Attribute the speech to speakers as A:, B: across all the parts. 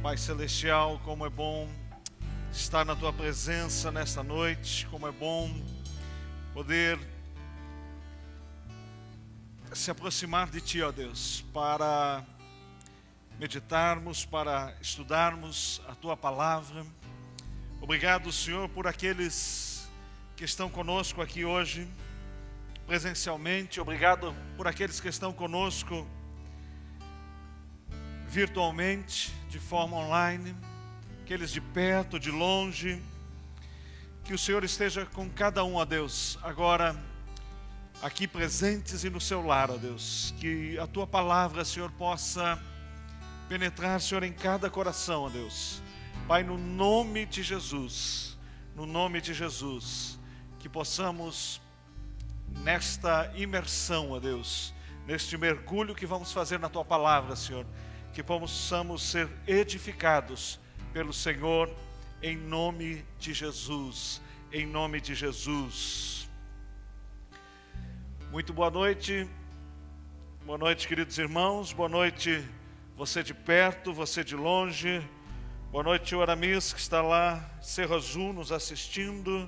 A: Pai Celestial, como é bom estar na Tua presença nesta noite, como é bom poder se aproximar de Ti, ó Deus, para meditarmos, para estudarmos a Tua Palavra. Obrigado, Senhor, por aqueles que estão conosco aqui hoje, presencialmente. Obrigado por aqueles que estão conosco virtualmente, de forma online, aqueles de perto, de longe. Que o Senhor esteja com cada um, ó Deus, agora aqui presentes e no seu lar, ó Deus. Que a Tua Palavra, Senhor, possa penetrar, Senhor, em cada coração, ó Deus. Pai, no nome de Jesus, que possamos, nesta imersão, ó Deus, neste mergulho que vamos fazer na Tua Palavra, Senhor, que possamos ser edificados pelo Senhor, em nome de Jesus, em nome de Jesus. Muito boa noite, queridos irmãos, boa noite você de perto, você de longe, boa noite o Aramis que está lá, Cerro Azul, nos assistindo.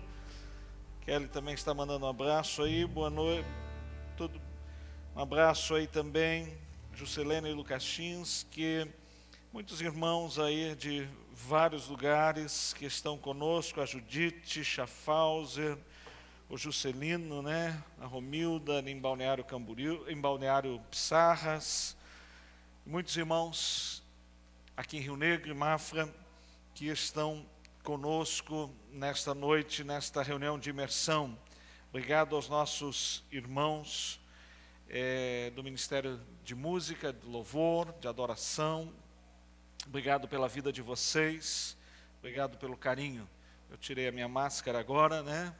A: Kelly também está mandando um abraço aí, boa noite, um abraço aí também, Juscelena e Lucachins, que muitos irmãos aí de vários lugares que estão conosco, a Judite, Schaffhauser, o Juscelino, né? A Romilda em Balneário Camboriú, em Balneário Pissarras, muitos irmãos aqui em Rio Negro e Mafra que estão conosco nesta noite, nesta reunião de imersão. Obrigado aos nossos irmãos do Ministério de Música, de Louvor, de Adoração. Obrigado pela vida de vocês, obrigado pelo carinho. Eu tirei a minha máscara agora, né?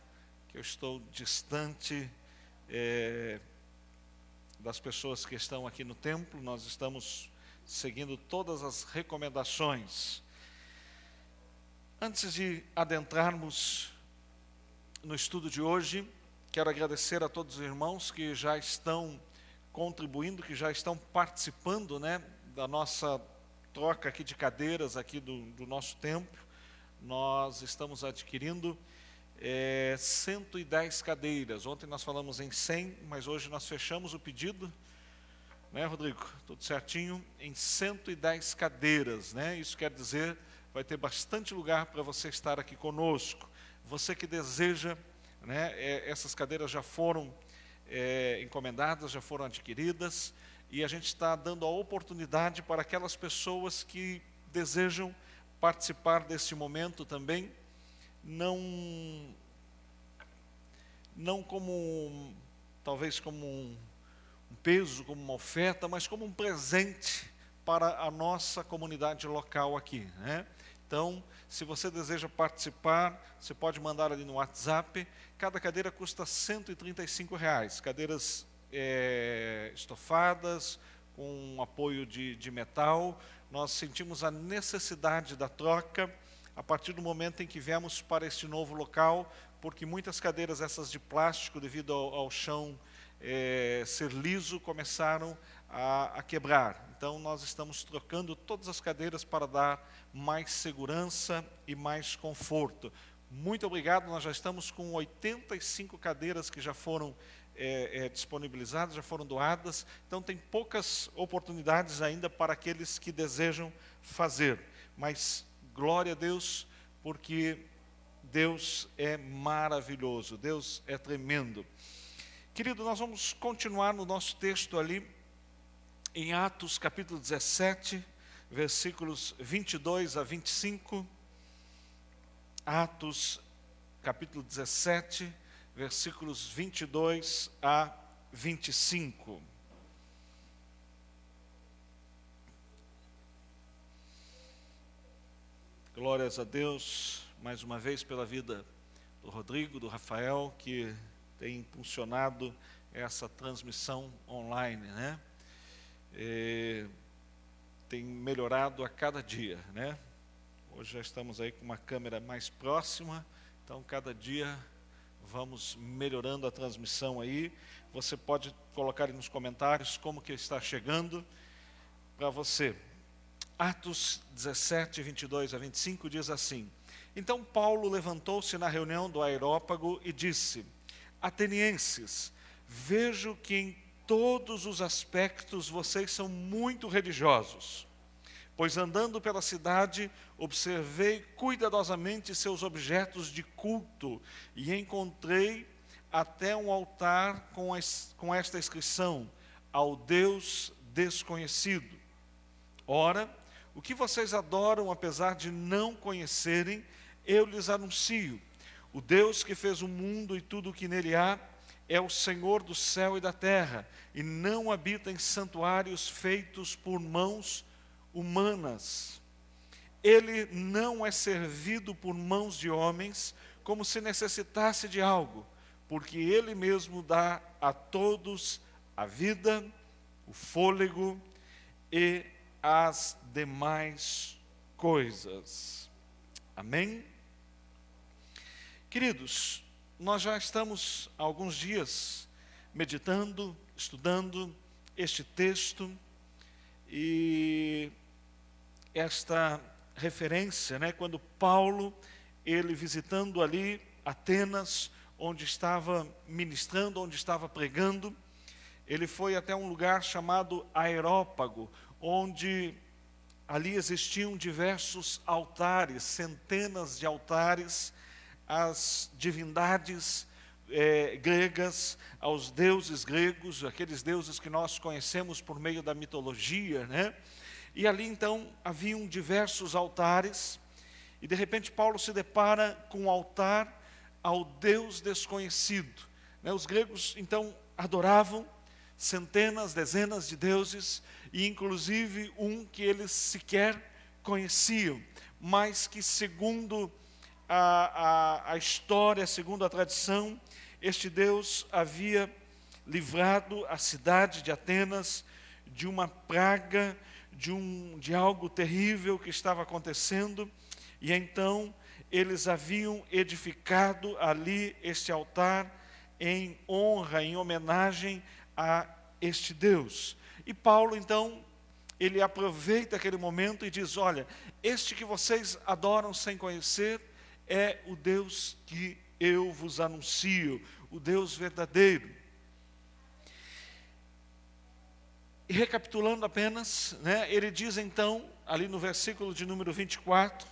A: Que eu estou distante das pessoas que estão aqui no templo. Nós estamos seguindo todas as recomendações. Antes de adentrarmos no estudo de hoje, quero agradecer a todos os irmãos que já estão contribuindo, que já estão participando, né, da nossa troca aqui de cadeiras aqui do nosso templo. Nós estamos adquirindo 110 cadeiras. Ontem nós falamos em 100, mas hoje nós fechamos o pedido, né, Rodrigo? Tudo certinho, em 110 cadeiras, né? Isso quer dizer, vai ter bastante lugar para você estar aqui conosco. Você que deseja, né, essas cadeiras já foram encomendadas, já foram adquiridas, e a gente está dando a oportunidade para aquelas pessoas que desejam participar deste momento também, não como, talvez como um peso, como uma oferta, mas como um presente para a nossa comunidade local aqui, né? Então, se você deseja participar, você pode mandar ali no WhatsApp. Cada cadeira custa R$135, cadeiras estofadas, com apoio de metal. Nós sentimos a necessidade da troca a partir do momento em que viemos para este novo local, porque muitas cadeiras essas de plástico, devido ao chão ser liso, começaram a quebrar. Então nós estamos trocando todas as cadeiras para dar mais segurança e mais conforto. Muito obrigado, nós já estamos com 85 cadeiras que já foram disponibilizadas, já foram doadas. Então tem poucas oportunidades ainda para aqueles que desejam fazer. Mas glória a Deus, porque Deus é maravilhoso, Deus é tremendo. Querido, nós vamos continuar no nosso texto ali, em Atos capítulo 17, versículos 22 a 25. Atos capítulo 17, versículos 22 a 25. Glórias a Deus, mais uma vez pela vida do Rodrigo, do Rafael, que tem impulsionado essa transmissão online, né? Tem melhorado a cada dia, né? Hoje já estamos aí com uma câmera mais próxima, então cada dia vamos melhorando a transmissão aí. Você pode colocar aí nos comentários como que está chegando para você. Atos 17, 22 a 25 diz assim: Então Paulo levantou-se na reunião do Areópago e disse: Atenienses, vejo que em todos os aspectos vocês são muito religiosos. Pois andando pela cidade, observei cuidadosamente seus objetos de culto e encontrei até um altar com esta inscrição: ao Deus desconhecido. Ora, o que vocês adoram, apesar de não conhecerem, eu lhes anuncio. O Deus que fez o mundo e tudo o que nele há é o Senhor do céu e da terra, e não habita em santuários feitos por mãos humanas. Ele não é servido por mãos de homens, como se necessitasse de algo, porque Ele mesmo dá a todos a vida, o fôlego e as demais coisas. Amém? Queridos, nós já estamos há alguns dias meditando, estudando este texto e esta referência, quando Paulo, ele visitando ali Atenas, onde estava ministrando, onde estava pregando, ele foi até um lugar chamado Areópago, onde ali existiam diversos altares, centenas de altares, às divindades gregas, aos deuses gregos, aqueles deuses que nós conhecemos por meio da mitologia, E ali então haviam diversos altares, e de repente Paulo se depara com um altar ao Deus desconhecido. Os gregos então adoravam centenas, dezenas de deuses, e inclusive um que eles sequer conheciam, mas que segundo a história, segundo a tradição, este Deus havia livrado a cidade de Atenas de uma praga, de algo terrível que estava acontecendo, e então eles haviam edificado ali este altar em honra, em homenagem a este Deus. E Paulo então, ele aproveita aquele momento e diz: olha, este que vocês adoram sem conhecer é o Deus que eu vos anuncio, o Deus verdadeiro. E recapitulando apenas, ele diz então, ali no versículo de número 24,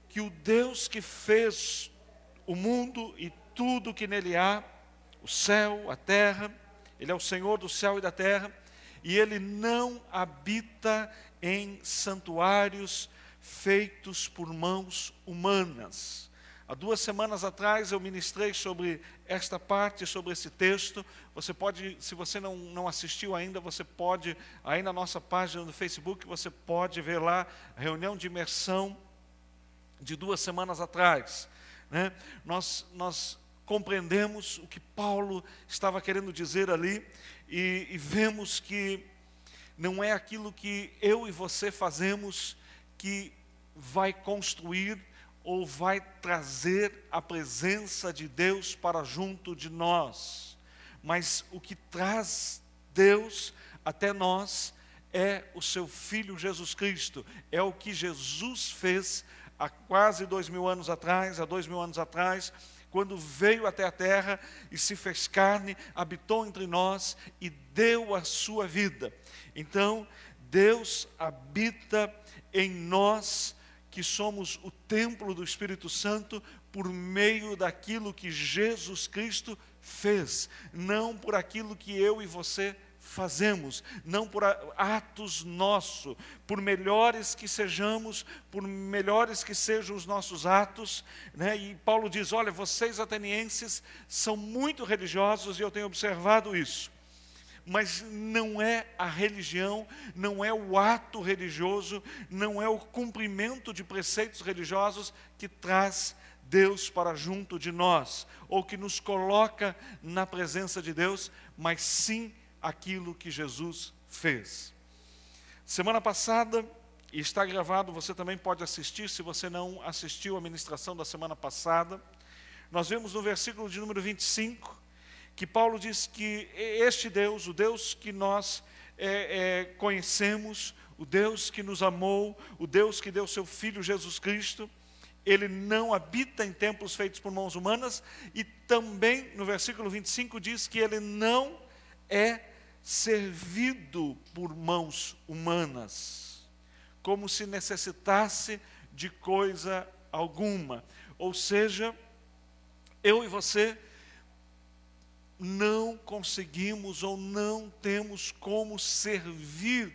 A: que o Deus que fez o mundo e tudo que nele há, o céu, a terra, Ele é o Senhor do céu e da terra, e Ele não habita em santuários feitos por mãos humanas. Há 2 semanas atrás eu ministrei sobre esta parte, sobre esse texto. Você pode, se você não assistiu ainda, você pode, aí na nossa página do Facebook, você pode ver lá a reunião de imersão de 2 semanas atrás. Nós compreendemos o que Paulo estava querendo dizer ali e vemos que não é aquilo que eu e você fazemos que vai construir ou vai trazer a presença de Deus para junto de nós, mas o que traz Deus até nós é o seu Filho Jesus Cristo, é o que Jesus fez há quase 2.000 anos atrás, há 2.000 anos atrás, quando veio até a terra e se fez carne, habitou entre nós e deu a sua vida. Então, Deus habita em nós, que somos o templo do Espírito Santo, por meio daquilo que Jesus Cristo fez, não por aquilo que eu e você fazemos, não por atos nossos, por melhores que sejamos, por melhores que sejam os nossos atos, E Paulo diz: olha, vocês atenienses são muito religiosos, e eu tenho observado isso. Mas não é a religião, não é o ato religioso, não é o cumprimento de preceitos religiosos que traz Deus para junto de nós, ou que nos coloca na presença de Deus, mas sim aquilo que Jesus fez. Semana passada, e está gravado, você também pode assistir, se você não assistiu a ministração da semana passada, nós vemos no versículo de número 25, que Paulo diz que este Deus, o Deus que nós conhecemos, o Deus que nos amou, o Deus que deu seu Filho Jesus Cristo, Ele não habita em templos feitos por mãos humanas, e também no versículo 25 diz que Ele não é servido por mãos humanas, como se necessitasse de coisa alguma. Ou seja, eu e você não conseguimos ou não temos como servir,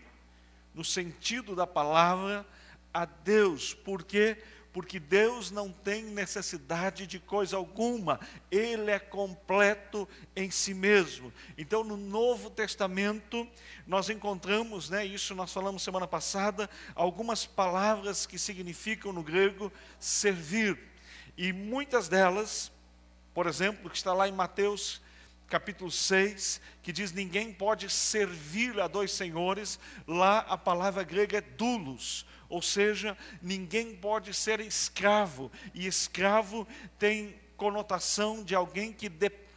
A: no sentido da palavra, a Deus. Por quê? Porque Deus não tem necessidade de coisa alguma, Ele é completo em si mesmo. Então, no Novo Testamento, nós encontramos, isso nós falamos semana passada, algumas palavras que significam no grego servir. E muitas delas, por exemplo, que está lá em Mateus capítulo 6, que diz: ninguém pode servir a dois senhores. Lá a palavra grega é doulos, ou seja, ninguém pode ser escravo, e escravo tem conotação de alguém que depende,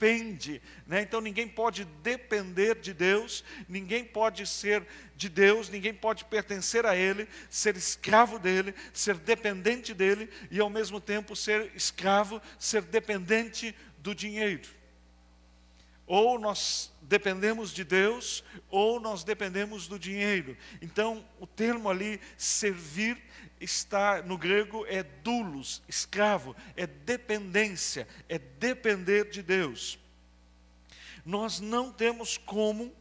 A: Então ninguém pode depender de Deus, ninguém pode ser de Deus, ninguém pode pertencer a Ele, ser escravo dEle, ser dependente dEle, e ao mesmo tempo ser escravo, ser dependente do dinheiro. Ou nós dependemos de Deus, ou nós dependemos do dinheiro. Então, o termo ali, servir, está no grego, é doulos, escravo, é dependência, é depender de Deus. Nós não temos como,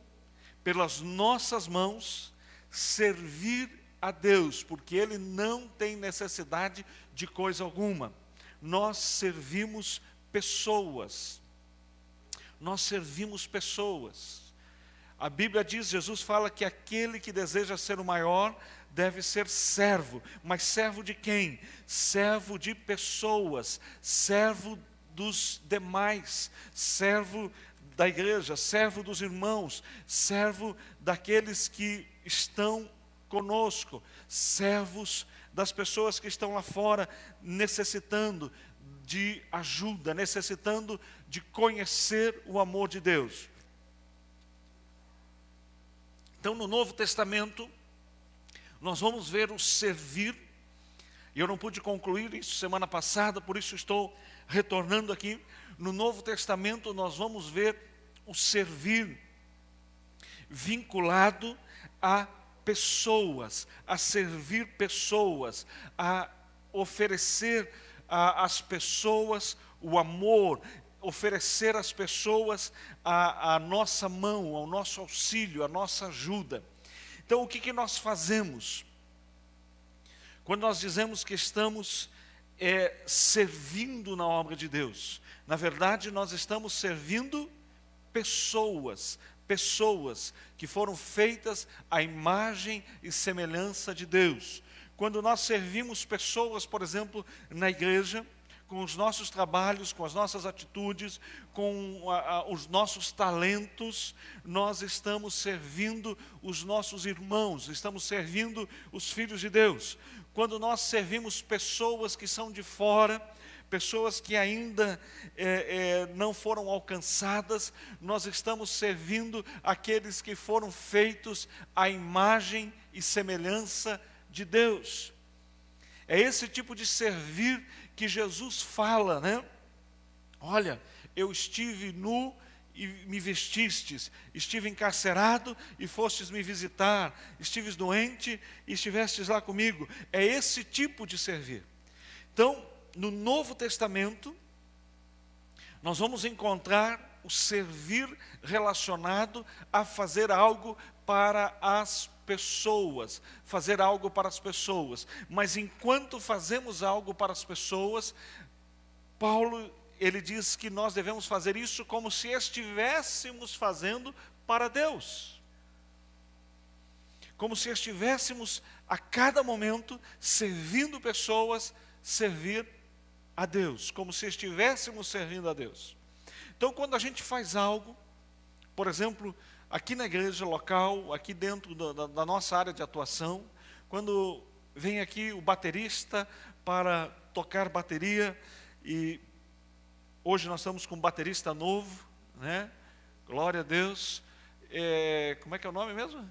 A: pelas nossas mãos, servir a Deus, porque Ele não tem necessidade de coisa alguma. Nós servimos pessoas. Nós servimos pessoas. A Bíblia diz, Jesus fala que aquele que deseja ser o maior deve ser servo. Mas servo de quem? Servo de pessoas, servo dos demais, servo da igreja, servo dos irmãos, servo daqueles que estão conosco, servos das pessoas que estão lá fora necessitando de ajuda, necessitando de conhecer o amor de Deus. Então, no Novo Testamento, nós vamos ver o servir, e eu não pude concluir isso semana passada, por isso estou retornando aqui. No Novo Testamento, nós vamos ver o servir vinculado a pessoas, a servir pessoas, a oferecer às pessoas o amor, oferecer às pessoas a nossa mão, o nosso auxílio, a nossa ajuda. Então, o que nós fazemos? Quando nós dizemos que estamos servindo na obra de Deus, na verdade nós estamos servindo pessoas que foram feitas à imagem e semelhança de Deus. Quando nós servimos pessoas, por exemplo, na igreja, com os nossos trabalhos, com as nossas atitudes, com os nossos talentos, nós estamos servindo os nossos irmãos, estamos servindo os filhos de Deus. Quando nós servimos pessoas que são de fora, pessoas que ainda não foram alcançadas, nós estamos servindo aqueles que foram feitos à imagem e semelhança de Deus. É esse tipo de servir que Jesus fala, Olha, eu estive nu e me vestistes, estive encarcerado e fostes me visitar, estive doente e estivestes lá comigo. É esse tipo de servir. Então, no Novo Testamento, nós vamos encontrar o servir relacionado a fazer algo para as pessoas, fazer algo para as pessoas. Mas enquanto fazemos algo para as pessoas, Paulo, ele diz que nós devemos fazer isso como se estivéssemos fazendo para Deus. Como se estivéssemos a cada momento servindo pessoas, servir a Deus, como se estivéssemos servindo a Deus. Então, quando a gente faz algo, por exemplo, aqui na igreja local, aqui dentro da nossa área de atuação, quando vem aqui o baterista para tocar bateria, e hoje nós estamos com um baterista novo, Glória a Deus. Como é que é o nome mesmo?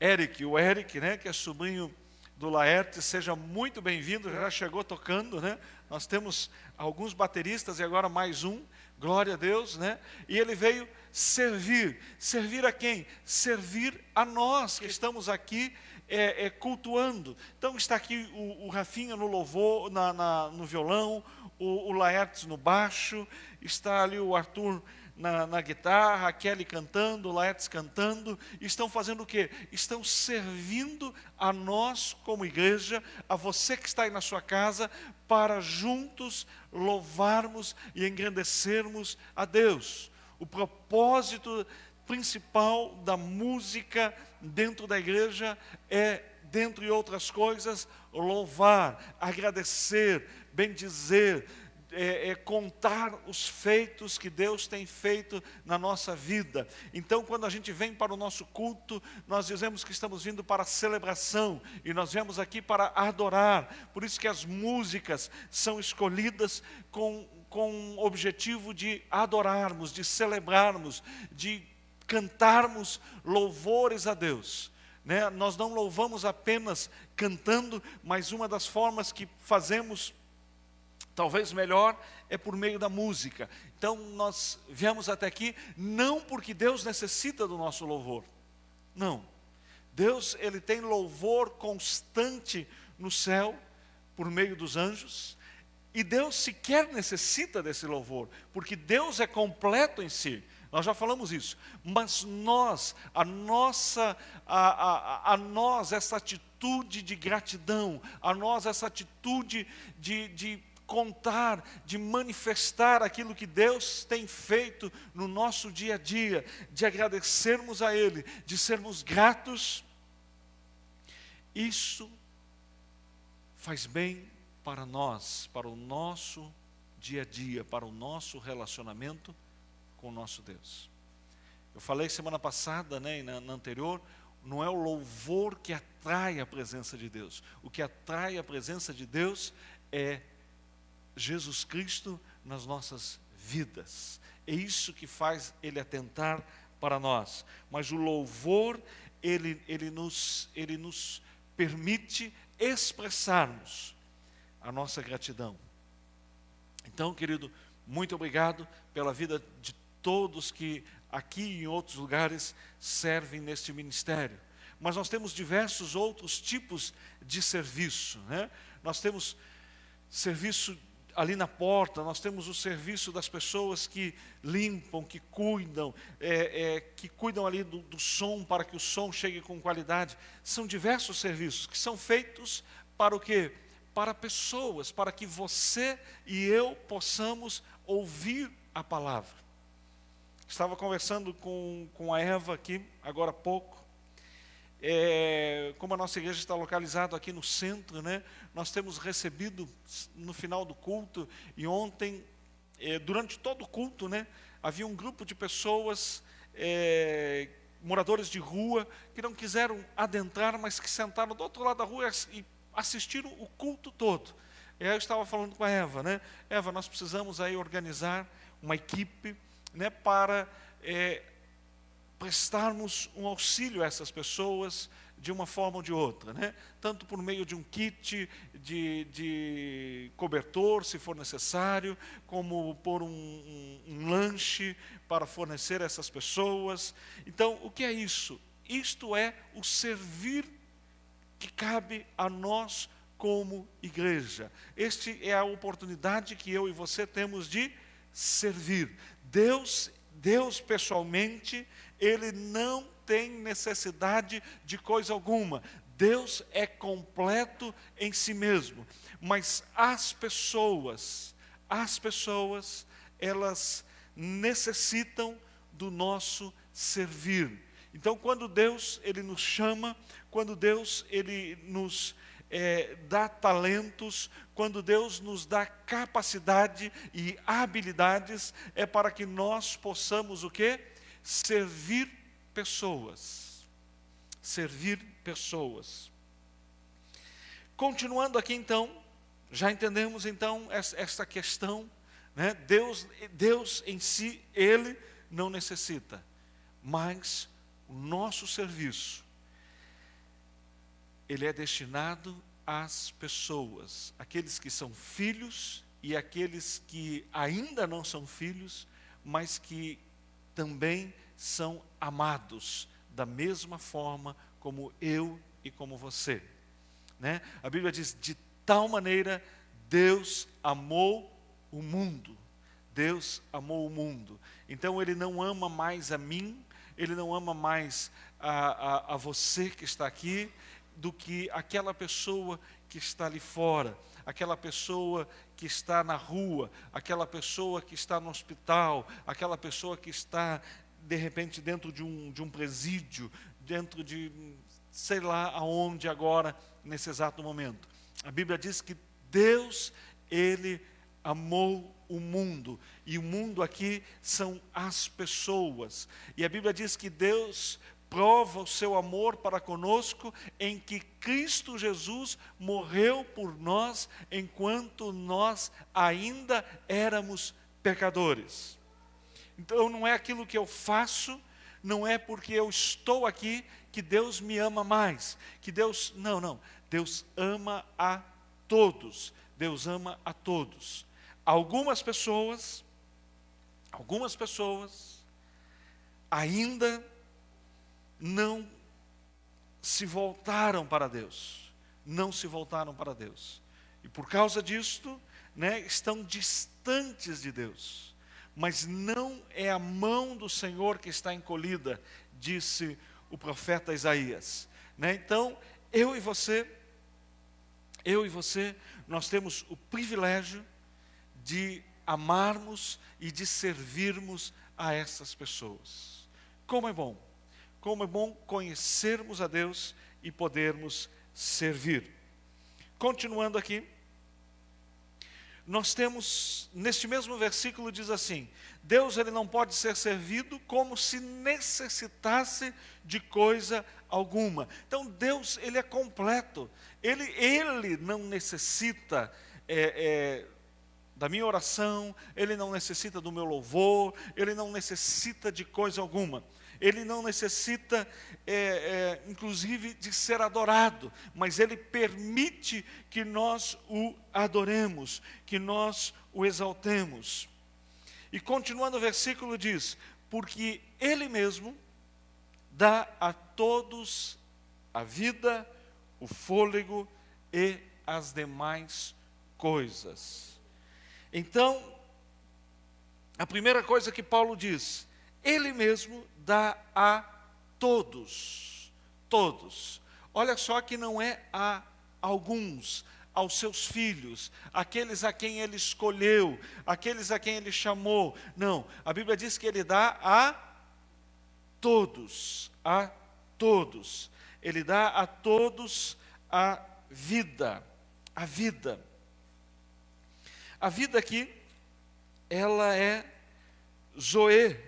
A: Eric, o Eric, né, que é sobrinho do Laerte, seja muito bem-vindo, já chegou tocando, né? Nós temos alguns bateristas e agora mais um, glória a Deus, né? E ele veio servir. Servir a quem? Servir a nós que estamos aqui cultuando. Então está aqui o Rafinha no louvor, no violão, o Laertes no baixo, está ali o Arthur na guitarra, a Kelly cantando, o Laertes cantando. Estão fazendo o quê? Estão servindo a nós como igreja, a você que está aí na sua casa, para juntos louvarmos e engrandecermos a Deus. O propósito principal da música dentro da igreja é, dentre outras coisas, louvar, agradecer, bendizer, contar os feitos que Deus tem feito na nossa vida. Então, quando a gente vem para o nosso culto, nós dizemos que estamos vindo para a celebração, e nós viemos aqui para adorar. Por isso que as músicas são escolhidas com o objetivo de adorarmos, de celebrarmos, de cantarmos louvores a Deus. Né? Nós não louvamos apenas cantando, mas uma das formas que fazemos talvez melhor é por meio da música. Então nós viemos até aqui não porque Deus necessita do nosso louvor. Não. Deus, ele tem louvor constante no céu por meio dos anjos, e Deus sequer necessita desse louvor, porque Deus é completo em si. Nós já falamos isso. Mas nós, a nós essa atitude de gratidão, a nós essa atitude de contar, de manifestar aquilo que Deus tem feito no nosso dia a dia, de agradecermos a Ele, de sermos gratos, isso faz bem para nós, para o nosso dia a dia, para o nosso relacionamento com o nosso Deus. Eu falei semana passada, né, e na anterior, não é o louvor que atrai a presença de Deus. O que atrai a presença de Deus é Jesus Cristo nas nossas vidas. É isso que faz Ele atentar para nós. Mas o louvor, ele nos permite expressarmos a nossa gratidão. Então, querido, muito obrigado pela vida de todos que aqui e em outros lugares servem neste ministério. Mas nós temos diversos outros tipos de serviço, né? Nós temos serviço ali na porta, nós temos o serviço das pessoas que limpam, que cuidam ali do som, para que o som chegue com qualidade. São diversos serviços que são feitos para o quê? Para pessoas, para que você e eu possamos ouvir a palavra. Estava conversando com a Eva aqui, agora há pouco. Como a nossa igreja está localizada aqui no centro, né, nós temos recebido no final do culto, e ontem, durante todo o culto, né, havia um grupo de pessoas, moradores de rua, que não quiseram adentrar, mas que sentaram do outro lado da rua e assistiram o culto todo. E aí eu estava falando com a Eva, né, Eva, nós precisamos aí organizar uma equipe, né, para prestarmos um auxílio a essas pessoas de uma forma ou de outra, né? Tanto por meio de um kit de cobertor, se for necessário, como por um lanche para fornecer a essas pessoas. Então, o que é isso? Isto é o servir que cabe a nós como igreja. Esta é a oportunidade que eu e você temos de servir. Deus pessoalmente, Ele não tem necessidade de coisa alguma. Deus é completo em si mesmo. Mas as pessoas, elas necessitam do nosso servir. Então, quando Deus, Ele nos chama, quando Deus, Ele nos dá talentos, quando Deus nos dá capacidade e habilidades, é para que nós possamos o quê? Servir pessoas. Servir pessoas. Continuando aqui então, já entendemos então esta questão, né? Deus em si, Ele não necessita, mas o nosso serviço ele é destinado às pessoas, aqueles que são filhos e aqueles que ainda não são filhos, mas que também são amados da mesma forma como eu e como você, né? A Bíblia diz: de tal maneira Deus amou o mundo. Deus amou o mundo. Então ele não ama mais a mim, ele não ama mais a você que está aqui, do que aquela pessoa que está ali fora, aquela pessoa que está na rua, aquela pessoa que está no hospital, aquela pessoa que está, de repente, dentro de um presídio, dentro de, sei lá aonde agora, nesse exato momento. A Bíblia diz que Deus, ele amou o mundo, e o mundo aqui são as pessoas. E a Bíblia diz que Deus prova o seu amor para conosco em que Cristo Jesus morreu por nós enquanto nós ainda éramos pecadores. Então não é aquilo que eu faço, não é porque eu estou aqui que Deus me ama mais, que Deus, não, Deus ama a todos, Deus ama a todos. Algumas pessoas ainda não se voltaram para Deus, e por causa disto, né, estão distantes de Deus, mas não é a mão do Senhor que está encolhida, disse o profeta Isaías, né? Então, eu e você, nós temos o privilégio de amarmos e de servirmos a essas pessoas. Como é bom conhecermos a Deus e podermos servir. Continuando aqui, nós temos, neste mesmo versículo diz assim: Deus, ele não pode ser servido como se necessitasse de coisa alguma. Então Deus, ele é completo, ele não necessita da minha oração, ele não necessita do meu louvor, ele não necessita de coisa alguma. Ele não necessita, inclusive, de ser adorado, mas ele permite que nós o adoremos, que nós o exaltemos. E continuando o versículo diz: porque ele mesmo dá a todos a vida, o fôlego e as demais coisas. Então, a primeira coisa que Paulo diz: ele mesmo dá a todos, todos. Olha só que não é a alguns, aos seus filhos, aqueles a quem ele escolheu, aqueles a quem ele chamou. Não, a Bíblia diz que ele dá a todos, a todos. Ele dá a todos a vida, a vida. A vida aqui, ela é zoe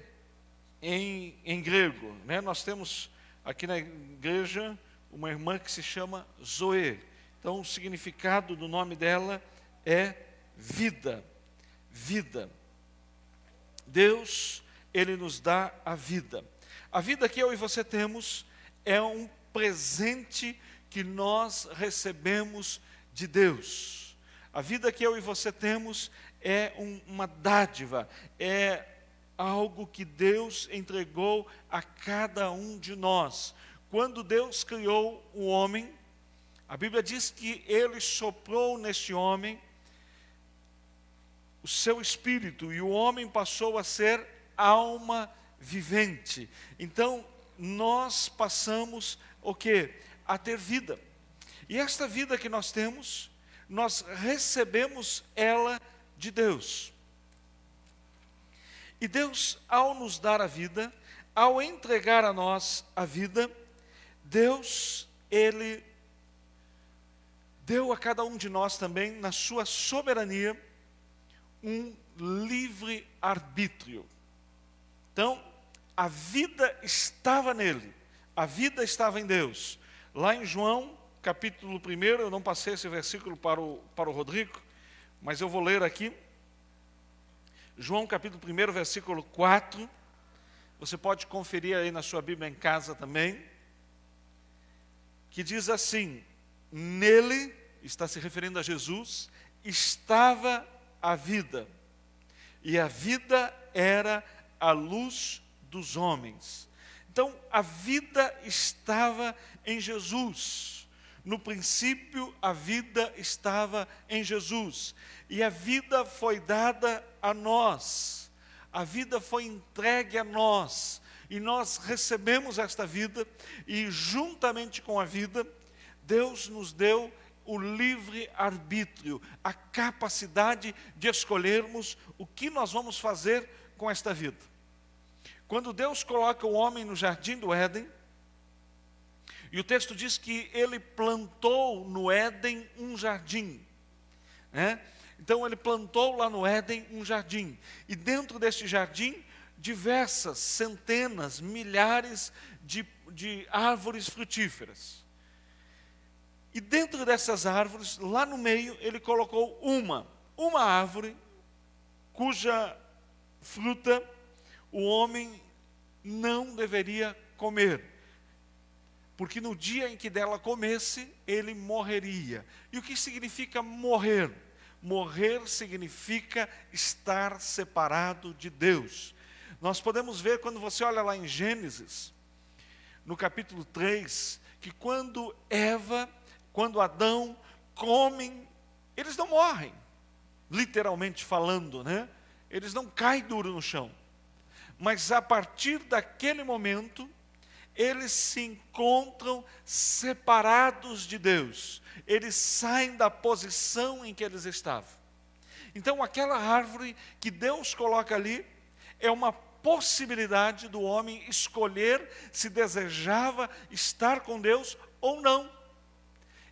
A: em grego, né? Nós temos aqui na igreja uma irmã que se chama Zoe. Então o significado do nome dela é vida, vida. Deus, ele nos dá a vida. A vida que eu e você temos é um presente que nós recebemos de Deus. A vida que eu e você temos é uma dádiva, é algo que Deus entregou a cada um de nós. Quando Deus criou o homem, a Bíblia diz que ele soprou neste homem o seu espírito, e o homem passou a ser alma vivente. Então, nós passamos o quê? A ter vida. E esta vida que nós temos, nós recebemos ela de Deus. E Deus, ao nos dar a vida, ao entregar a nós a vida, Deus, ele deu a cada um de nós também, na sua soberania, um livre arbítrio. Então, a vida estava nele, a vida estava em Deus. Lá em João, capítulo 1, eu não passei esse versículo para o Rodrigo, mas eu vou ler aqui. João capítulo 1, versículo 4, você pode conferir aí na sua Bíblia em casa também, que diz assim: nele, está se referindo a Jesus, estava a vida, e a vida era a luz dos homens. Então, a vida estava em Jesus. No princípio, a vida estava em Jesus. E a vida foi dada a nós. A vida foi entregue a nós. E nós recebemos esta vida. E juntamente com a vida, Deus nos deu o livre arbítrio, a capacidade de escolhermos o que nós vamos fazer com esta vida. Quando Deus coloca o homem no jardim do Éden, e o texto diz que ele plantou no Éden um jardim, né? Então ele plantou lá no Éden um jardim, e dentro deste jardim, diversas, centenas, milhares de árvores frutíferas. E dentro dessas árvores, lá no meio, ele colocou uma árvore, cuja fruta o homem não deveria comer, porque no dia em que dela comesse, ele morreria. E o que significa morrer? Morrer significa estar separado de Deus. Nós podemos ver, quando você olha lá em Gênesis, no capítulo 3, que quando Adão comem, eles não morrem, literalmente falando, né? Eles não caem duro no chão. Mas a partir daquele momento, eles se encontram separados de Deus. Eles saem da posição em que eles estavam. Então, aquela árvore que Deus coloca ali, é uma possibilidade do homem escolher se desejava estar com Deus ou não.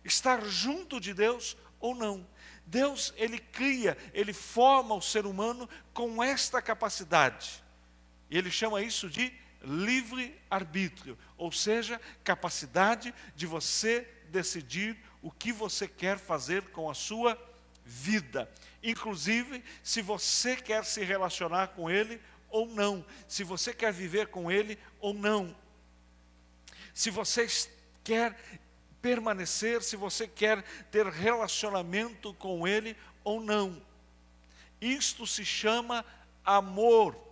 A: Estar junto de Deus ou não. Deus, ele cria, ele forma o ser humano com esta capacidade. E ele chama isso de livre-arbítrio, ou seja, capacidade de você decidir o que você quer fazer com a sua vida. Inclusive, se você quer se relacionar com ele ou não. Se você quer viver com ele ou não. Se você quer permanecer, se você quer ter relacionamento com ele ou não. Isto se chama amor.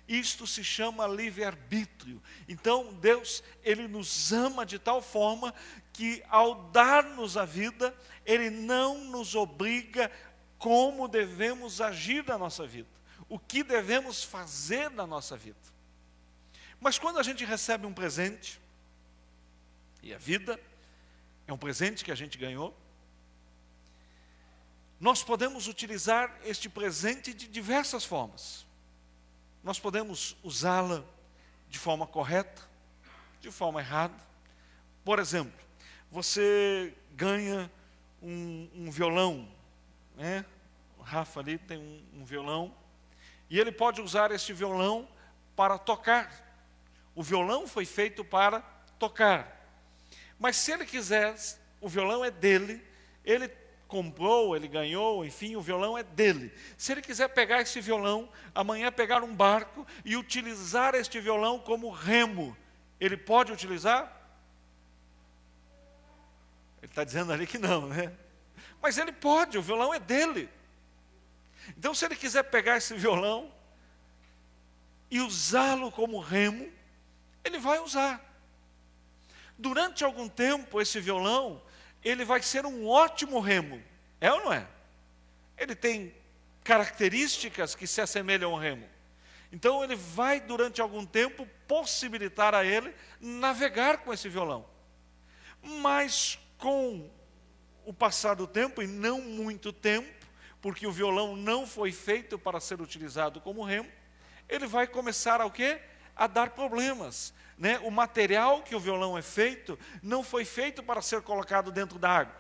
A: Isto se chama livre-arbítrio. Então Deus, ele nos ama de tal forma que ao dar-nos a vida, ele não nos obriga como devemos agir na nossa vida, o que devemos fazer na nossa vida. Mas quando a gente recebe um presente, e a vida é um presente que a gente ganhou, nós podemos utilizar este presente de diversas formas. Nós podemos usá-la de forma correta, de forma errada. Por exemplo, você ganha um violão, né? O Rafa ali tem um violão, e ele pode usar este violão para tocar. O violão foi feito para tocar. Mas se ele quiser, o violão é dele, ele comprou, ele ganhou, enfim, o violão é dele. Se ele quiser pegar esse violão, amanhã pegar um barco e utilizar este violão como remo, ele pode utilizar? Ele está dizendo ali que não, né? Mas ele pode, o violão é dele. Então, se ele quiser pegar esse violão e usá-lo como remo, ele vai usar. Durante algum tempo, esse violão, ele vai ser um ótimo remo. É ou não é? Ele tem características que se assemelham ao remo. Então, ele vai, durante algum tempo, possibilitar a ele navegar com esse violão. Mas, com o passar do tempo, e não muito tempo, porque o violão não foi feito para ser utilizado como remo, ele vai começar a o quê? A dar problemas, né? O material que o violão é feito, não foi feito para ser colocado dentro da água.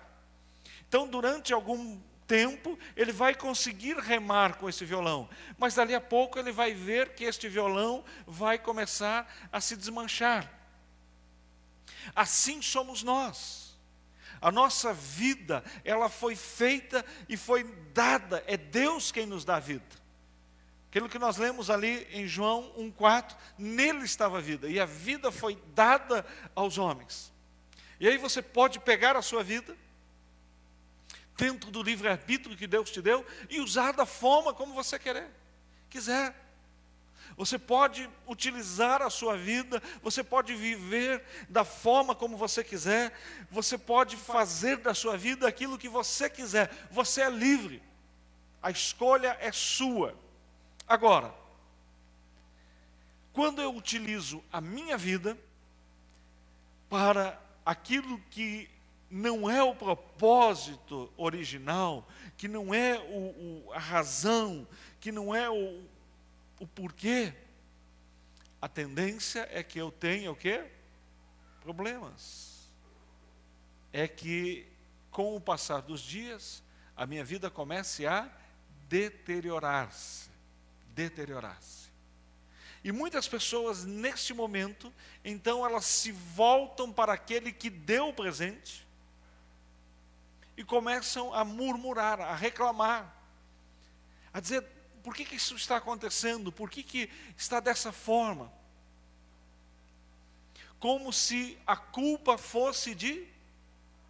A: Então, durante algum tempo, ele vai conseguir remar com esse violão, mas dali a pouco ele vai ver que este violão vai começar a se desmanchar. Assim somos nós. A nossa vida, ela foi feita e foi dada, é Deus quem nos dá a vida. Aquilo que nós lemos ali em João 1,4, nele estava a vida, e a vida foi dada aos homens. E aí você pode pegar a sua vida, dentro do livre-arbítrio que Deus te deu, e usar da forma como você quiser. Você pode utilizar a sua vida, você pode viver da forma como você quiser, você pode fazer da sua vida aquilo que você quiser. Você é livre, a escolha é sua. Agora, quando eu utilizo a minha vida para aquilo que não é o propósito original, que não é a razão, que não é o porquê, a tendência é que eu tenha o quê? Problemas. É que com o passar dos dias, a minha vida comece a deteriorar-se. E muitas pessoas, neste momento, então elas se voltam para aquele que deu o presente e começam a murmurar, a reclamar, a dizer: por que isso está acontecendo? Por que está dessa forma? Como se a culpa fosse de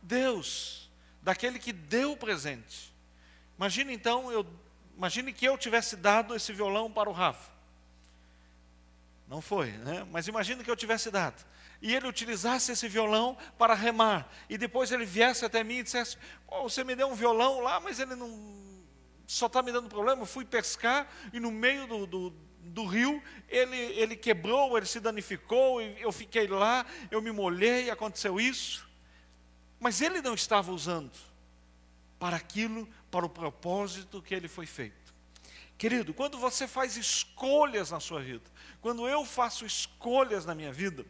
A: Deus, daquele que deu o presente. Imagine então, imagine que eu tivesse dado esse violão para o Rafa. Não foi, né? Mas imagine que eu tivesse dado. E ele utilizasse esse violão para remar. E depois ele viesse até mim e dissesse: você me deu um violão lá, mas ele não... só está me dando problema. Eu fui pescar e no meio do rio ele quebrou, ele se danificou, e eu fiquei lá, eu me molhei, aconteceu isso. Mas ele não estava usando para aquilo, para o propósito que ele foi feito. Querido, quando você faz escolhas na sua vida, quando eu faço escolhas na minha vida,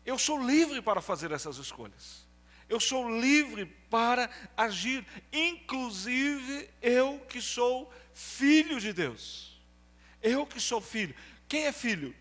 A: eu sou livre para fazer essas escolhas. Eu sou livre para agir, inclusive eu que sou filho de Deus. Eu que sou filho. Quem é filho?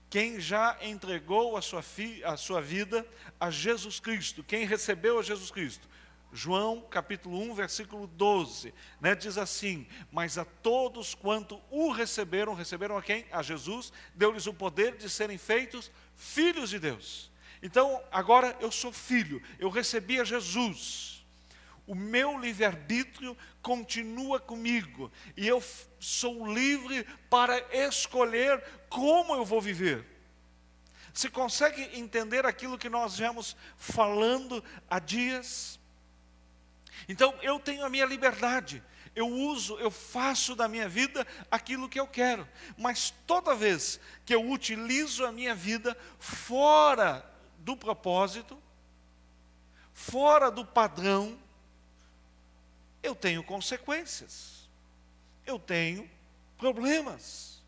A: Quem já entregou a sua vida a Jesus Cristo, quem recebeu a Jesus Cristo. João capítulo 1, versículo 12, né, diz assim: mas a todos quanto o receberam a quem? A Jesus, deu-lhes o poder de serem feitos filhos de Deus. Então, agora eu sou filho, eu recebi a Jesus. O meu livre-arbítrio continua comigo, e eu sou livre para escolher como eu vou viver. Você consegue entender aquilo que nós viemos falando há dias? Então, eu tenho a minha liberdade, eu faço da minha vida aquilo que eu quero. Mas toda vez que eu utilizo a minha vida fora do propósito, fora do padrão, eu tenho consequências, eu tenho problemas.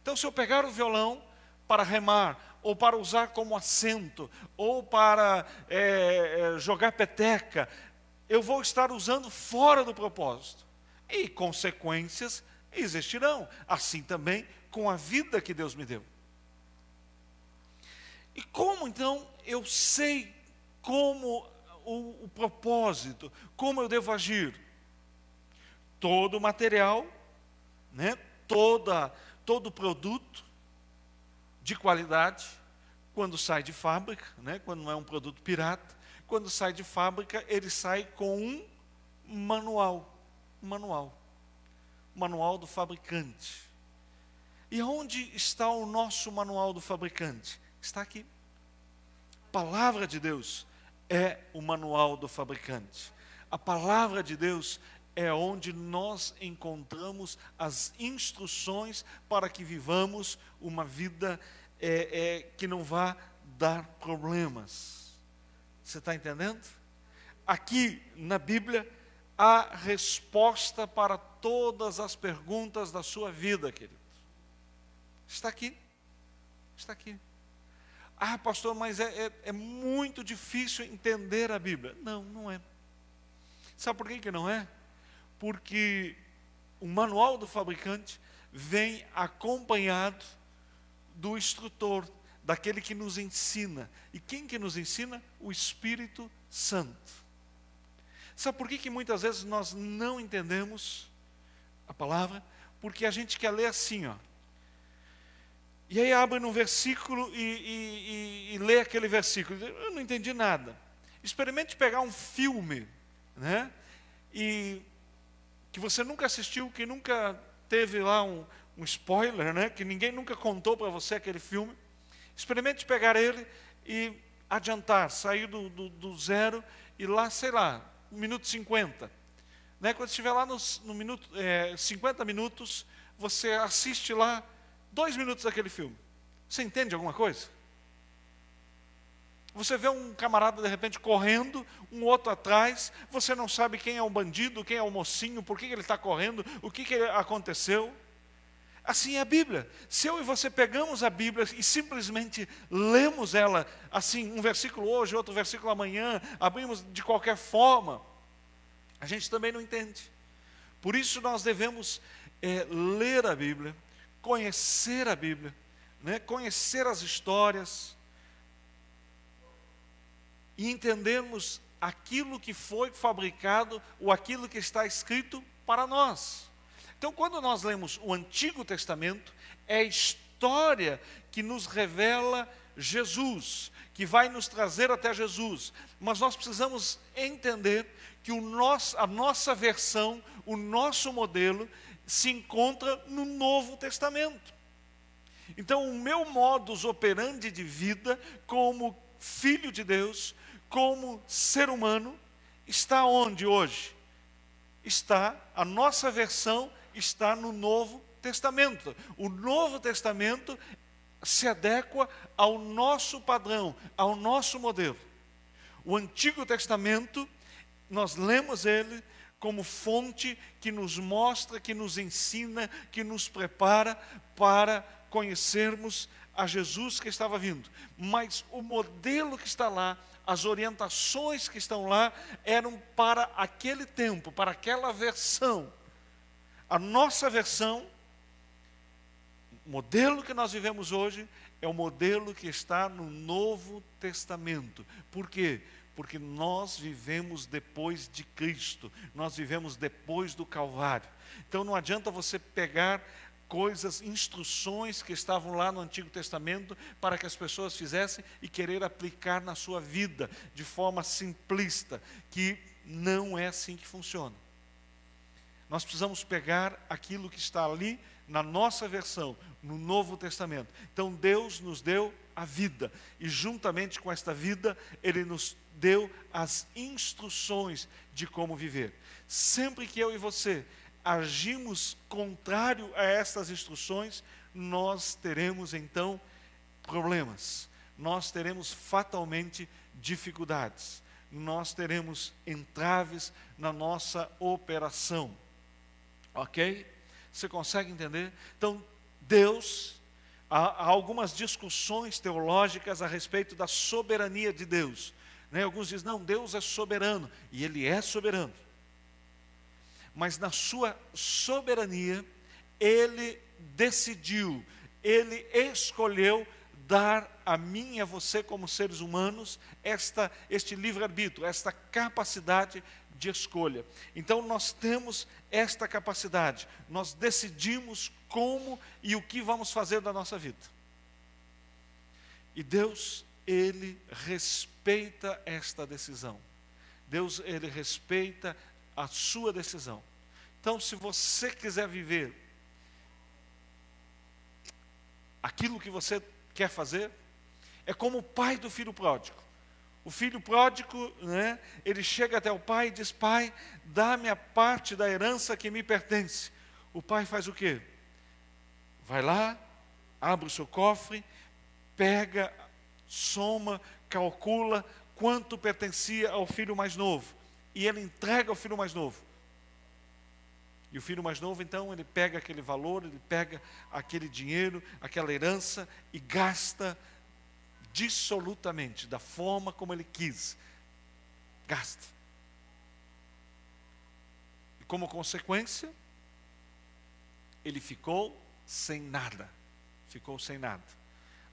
A: Então, se eu pegar o violão para remar, ou para usar como assento, ou para jogar peteca, eu vou estar usando fora do propósito. E consequências existirão. Assim também com a vida que Deus me deu. E como então eu sei como o propósito, como eu devo agir? Todo material, né, todo produto de qualidade, quando sai de fábrica, né, quando não é um produto pirata, quando sai de fábrica, ele sai com um manual do fabricante. E onde está o nosso manual do fabricante? Está aqui. A palavra de Deus é o manual do fabricante. A palavra de Deus é onde nós encontramos as instruções para que vivamos uma vida que não vá dar problemas. Você está entendendo? Aqui na Bíblia há resposta para todas as perguntas da sua vida, querido. Está aqui. Está aqui. Ah, pastor, mas é muito difícil entender a Bíblia. Não, não é. Sabe por que não é? Porque o manual do fabricante vem acompanhado do instrutor, daquele que nos ensina. E quem que nos ensina? O Espírito Santo. Sabe por que muitas vezes nós não entendemos a palavra? Porque a gente quer ler assim, ó. E aí abre num versículo e lê aquele versículo. Eu não entendi nada. Experimente pegar um filme, né? E que você nunca assistiu, que nunca teve lá um spoiler, né? Que ninguém nunca contou para você aquele filme. Experimente pegar ele e adiantar, sair do zero e lá, sei lá, minuto 50. Né? Quando estiver lá no minuto 50 minutos, você assiste lá 2 minutos daquele filme. Você entende alguma coisa? Você vê um camarada de repente correndo, um outro atrás, você não sabe quem é o bandido, quem é o mocinho, por que ele está correndo, o que aconteceu. Assim é a Bíblia. Se eu e você pegamos a Bíblia e simplesmente lemos ela, assim, um versículo hoje, outro versículo amanhã, abrimos de qualquer forma, a gente também não entende. Por isso nós devemos ler a Bíblia, conhecer a Bíblia, né? Conhecer as histórias e entendermos aquilo que foi fabricado ou aquilo que está escrito para nós. Então, quando nós lemos o Antigo Testamento, é a história que nos revela Jesus, que vai nos trazer até Jesus. Mas nós precisamos entender que a nossa versão, o nosso modelo, se encontra no Novo Testamento. Então, o meu modus operandi de vida, como filho de Deus, como ser humano, está onde hoje? A nossa versão está no Novo Testamento. O Novo Testamento se adequa ao nosso padrão, ao nosso modelo. O Antigo Testamento, nós lemos ele como fonte que nos mostra, que nos ensina, que nos prepara para conhecermos a Jesus que estava vindo. Mas o modelo que está lá, as orientações que estão lá, eram para aquele tempo, para aquela versão. A nossa versão, o modelo que nós vivemos hoje, é o modelo que está no Novo Testamento. Por quê? Porque nós vivemos depois de Cristo, nós vivemos depois do Calvário. Então não adianta você pegar coisas, instruções que estavam lá no Antigo Testamento para que as pessoas fizessem e querer aplicar na sua vida de forma simplista, que não é assim que funciona. Nós precisamos pegar aquilo que está ali na nossa versão, no Novo Testamento. Então Deus nos deu a vida e juntamente com esta vida Ele nos deu as instruções de como viver. Sempre que eu e você agimos contrário a estas instruções, nós teremos então problemas, nós teremos fatalmente dificuldades, nós teremos entraves na nossa operação. Ok? Você consegue entender? Então, Deus, há algumas discussões teológicas a respeito da soberania de Deus. Né? Alguns dizem, não, Deus é soberano, e Ele é soberano. Mas na sua soberania, Ele decidiu, Ele escolheu dar a mim e a você como seres humanos este livre-arbítrio, esta capacidade de escolha. Então nós temos esta capacidade, nós decidimos como e o que vamos fazer da nossa vida. E Deus, Ele respeita esta decisão. Deus, Ele respeita a sua decisão. Então, se você quiser viver aquilo que você quer fazer, é como o pai do filho pródigo. O filho pródigo, né, ele chega até o pai e diz, pai, dá-me a parte da herança que me pertence. O pai faz o quê? Vai lá, abre o seu cofre, pega, soma, calcula quanto pertencia ao filho mais novo. E ele entrega ao filho mais novo. E o filho mais novo, então, ele pega aquele valor, ele pega aquele dinheiro, aquela herança e gasta dissolutamente, da forma como ele quis. Gasta. E como consequência, ele ficou sem nada. Ficou sem nada.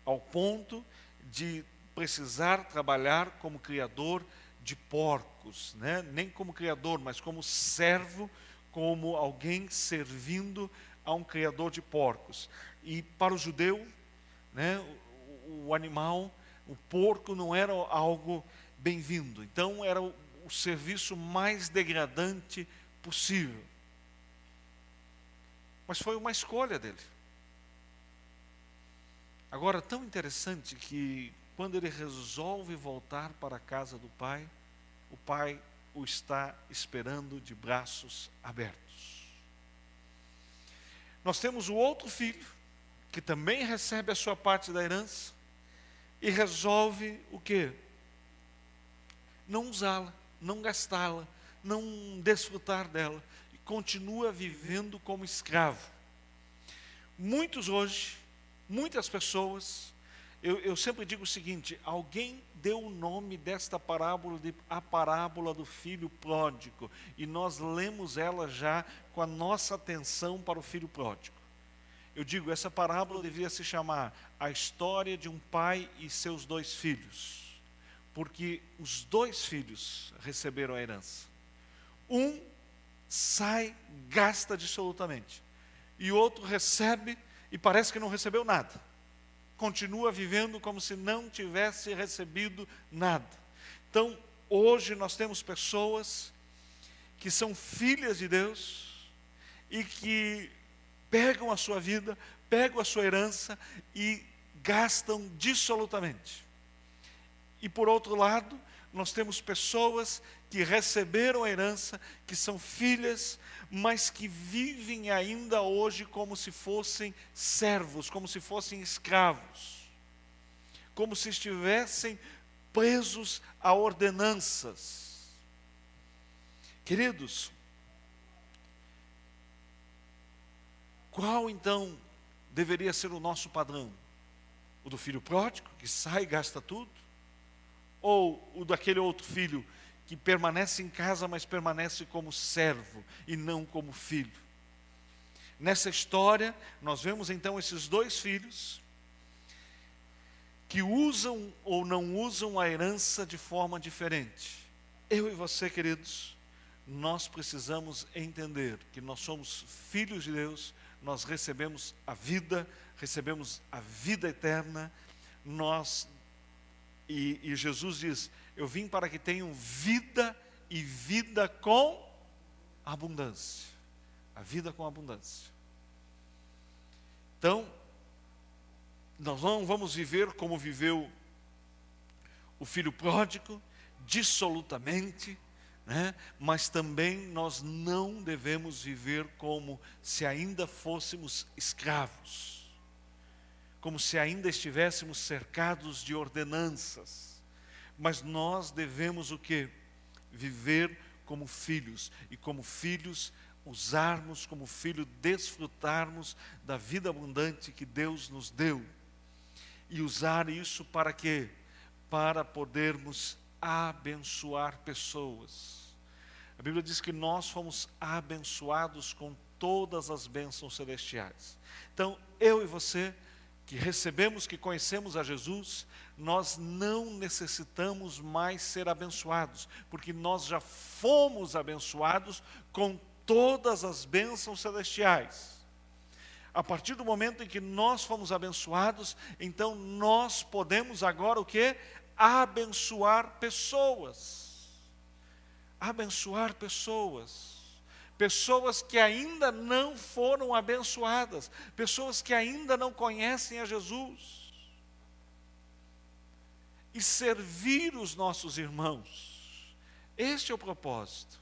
A: Ao ponto de precisar trabalhar como criador de porcos, né? Nem como criador, mas como servo, como alguém servindo a um criador de porcos. E para o judeu, né, o animal, o porco não era algo bem-vindo. Então era o serviço mais degradante possível. Mas foi uma escolha dele. Agora, tão interessante que quando ele resolve voltar para a casa do pai, o pai o está esperando de braços abertos. Nós temos o outro filho, que também recebe a sua parte da herança, e resolve o quê? Não usá-la, não gastá-la, não desfrutar dela, e continua vivendo como escravo. Muitas pessoas, eu sempre digo o seguinte: alguém deu o nome desta parábola de a parábola do filho pródigo, e nós lemos ela já com a nossa atenção para o filho pródigo. Eu digo, essa parábola devia se chamar a história de um pai e seus 2 filhos, porque os 2 filhos receberam a herança. Um sai, gasta absolutamente, e o outro recebe e parece que não recebeu nada. Continua vivendo como se não tivesse recebido nada. Então, hoje nós temos pessoas que são filhas de Deus e que pegam a sua vida, pegam a sua herança e gastam dissolutamente. E por outro lado, nós temos pessoas que receberam a herança, que são filhas, mas que vivem ainda hoje como se fossem servos, como se fossem escravos, como se estivessem presos a ordenanças. Queridos, qual então deveria ser o nosso padrão? O do filho pródigo, que sai e gasta tudo? Ou o daquele outro filho que permanece em casa, mas permanece como servo e não como filho? Nessa história, nós vemos então esses 2 filhos que usam ou não usam a herança de forma diferente. Eu e você, queridos, nós precisamos entender que nós somos filhos de Deus, nós recebemos a vida eterna, E Jesus diz, eu vim para que tenham vida e vida com abundância. A vida com abundância. Então, nós não vamos viver como viveu o filho pródigo, dissolutamente, né? Mas também nós não devemos viver como se ainda fôssemos escravos, como se ainda estivéssemos cercados de ordenanças. Mas nós devemos o quê? Viver como filhos, e como filhos usarmos, como filho desfrutarmos da vida abundante que Deus nos deu. E usar isso para quê? Para podermos abençoar pessoas. A Bíblia diz que nós fomos abençoados com todas as bênçãos celestiais. Então, eu e você, que recebemos, que conhecemos a Jesus, nós não necessitamos mais ser abençoados, porque nós já fomos abençoados com todas as bênçãos celestiais. A partir do momento em que nós fomos abençoados, então nós podemos agora o quê? Abençoar pessoas. Abençoar pessoas. Pessoas que ainda não foram abençoadas, pessoas que ainda não conhecem a Jesus. E servir os nossos irmãos. Este é o propósito.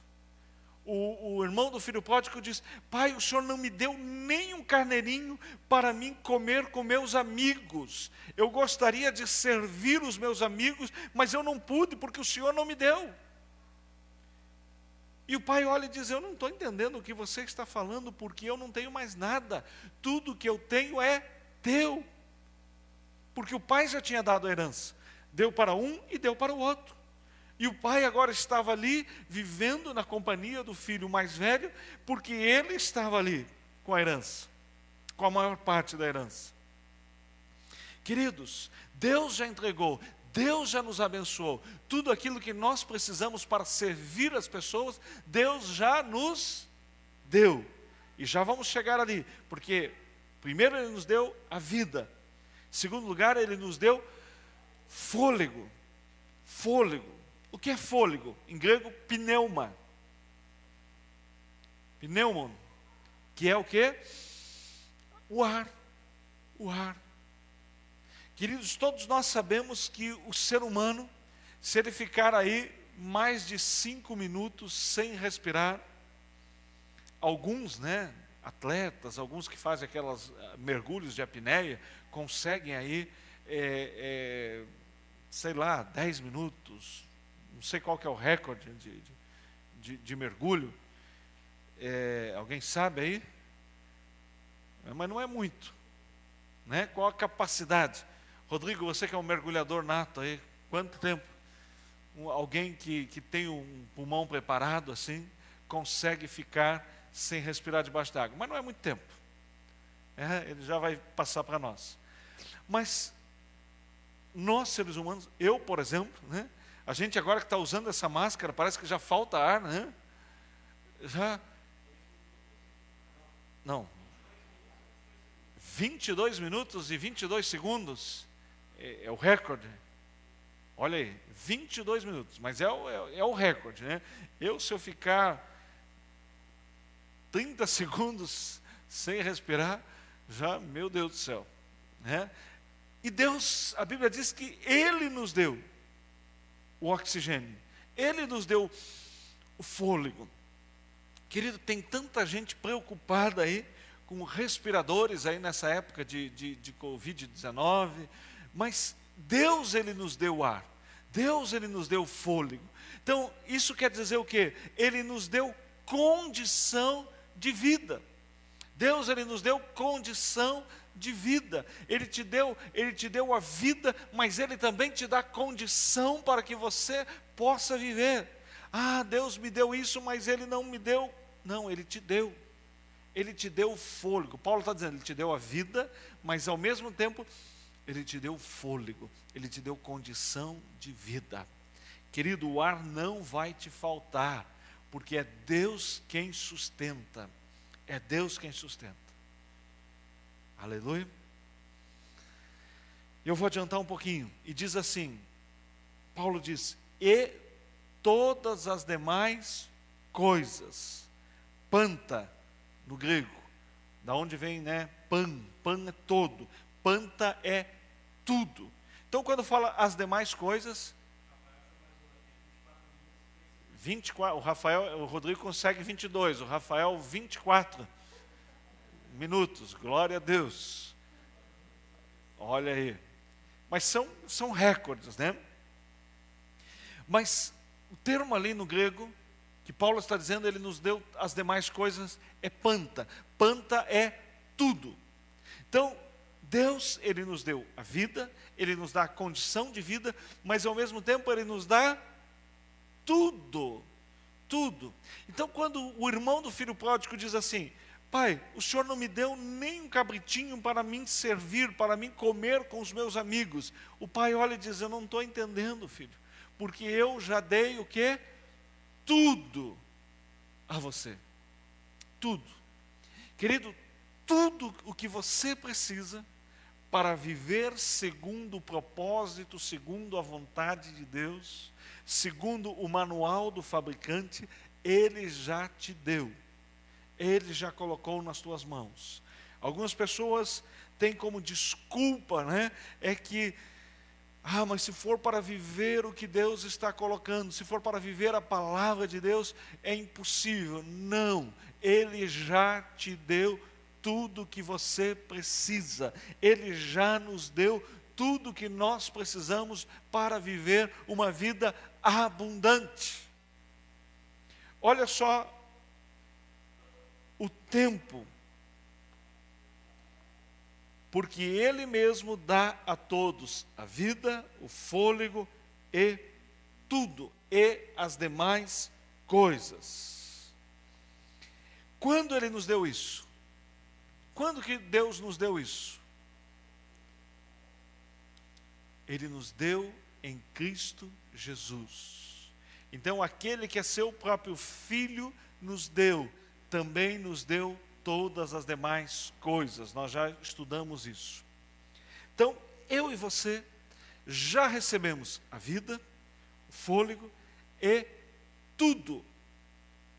A: O irmão do filho pródigo diz, pai, o senhor não me deu nem um carneirinho para mim comer com meus amigos. Eu gostaria de servir os meus amigos, mas eu não pude porque o senhor não me deu. E o pai olha e diz, eu não estou entendendo o que você está falando, porque eu não tenho mais nada. Tudo que eu tenho é teu. Porque o pai já tinha dado a herança. Deu para um e deu para o outro. E o pai agora estava ali, vivendo na companhia do filho mais velho, porque ele estava ali com a herança, com a maior parte da herança. Queridos, Deus já entregou, Deus já nos abençoou. Tudo aquilo que nós precisamos para servir as pessoas, Deus já nos deu. E já vamos chegar ali, porque primeiro Ele nos deu a vida. Em segundo lugar, Ele nos deu fôlego. Fôlego. O que é fôlego? Em grego, pneuma. Pneumon. Que é o quê? O ar. O ar. Queridos, todos nós sabemos que o ser humano, se ele ficar aí mais de 5 minutos sem respirar, alguns, né, atletas, alguns que fazem aquelas mergulhos de apneia, conseguem aí, sei lá, 10 minutos, não sei qual que é o recorde de mergulho, alguém sabe aí? Mas não é muito, né? Qual a capacidade? Rodrigo, você que é um mergulhador nato aí, quanto tempo? Alguém que tem um pulmão preparado assim, consegue ficar sem respirar debaixo d'água, mas não é muito tempo. Ele já vai passar para nós. Mas nós seres humanos, eu por exemplo, né? A gente agora que está usando essa máscara, parece que já falta ar, né? Não. 22 minutos e 22 segundos é o recorde. Olha aí, 22 minutos, mas é o recorde, né? Se eu ficar 30 segundos sem respirar, meu Deus do céu, né? E Deus, a Bíblia diz que Ele nos deu o oxigênio, Ele nos deu o fôlego. Querido, tem tanta gente preocupada aí com respiradores aí nessa época de Covid-19, mas Deus, Ele nos deu ar, Deus, Ele nos deu fôlego. Então, isso quer dizer o quê? Ele nos deu condição de vida. Deus, Ele nos deu condição de vida. Ele te deu a vida, mas Ele também te dá condição para que você possa viver. Deus me deu isso, mas Ele não me deu. Não, Ele te deu. Ele te deu o fôlego. Paulo está dizendo, Ele te deu a vida, mas ao mesmo tempo, Ele te deu fôlego. Ele te deu condição de vida. Querido, o ar não vai te faltar, porque é Deus quem sustenta. É Deus quem sustenta. Aleluia. Eu vou adiantar um pouquinho. E diz assim, Paulo diz, e todas as demais coisas. Panta, no grego. Da onde vem, né? Pan é todo. Panta é tudo. Então, quando fala as demais coisas, 24, o Rodrigo consegue 22, o Rafael 24 minutos, glória a Deus. Olha aí. Mas são recordes, né? Mas o termo ali no grego, que Paulo está dizendo, ele nos deu as demais coisas, é panta. Panta é tudo. Então, Deus, Ele nos deu a vida, Ele nos dá a condição de vida, mas ao mesmo tempo Ele nos dá tudo, tudo. Então, quando o irmão do filho pródigo diz assim, pai, o senhor não me deu nem um cabritinho para mim servir, para mim comer com os meus amigos. O pai olha e diz, eu não estou entendendo, filho, porque eu já dei o quê? Tudo a você. Tudo. Querido, tudo o que você precisa para viver segundo o propósito, segundo a vontade de Deus, segundo o manual do fabricante, Ele já te deu. Ele já colocou nas tuas mãos. Algumas pessoas têm como desculpa, né? É que, mas se for para viver o que Deus está colocando, se for para viver a palavra de Deus, é impossível. Não, Ele já te deu tudo que você precisa. Ele já nos deu tudo que nós precisamos para viver uma vida abundante. Olha só o tempo, porque Ele mesmo dá a todos a vida, o fôlego e tudo, e as demais coisas. Quando Ele nos deu isso? Quando que Deus nos deu isso? Ele nos deu em Cristo Jesus. Então, aquele que é seu próprio Filho nos deu, também nos deu todas as demais coisas. Nós já estudamos isso. Então, eu e você já recebemos a vida, o fôlego e tudo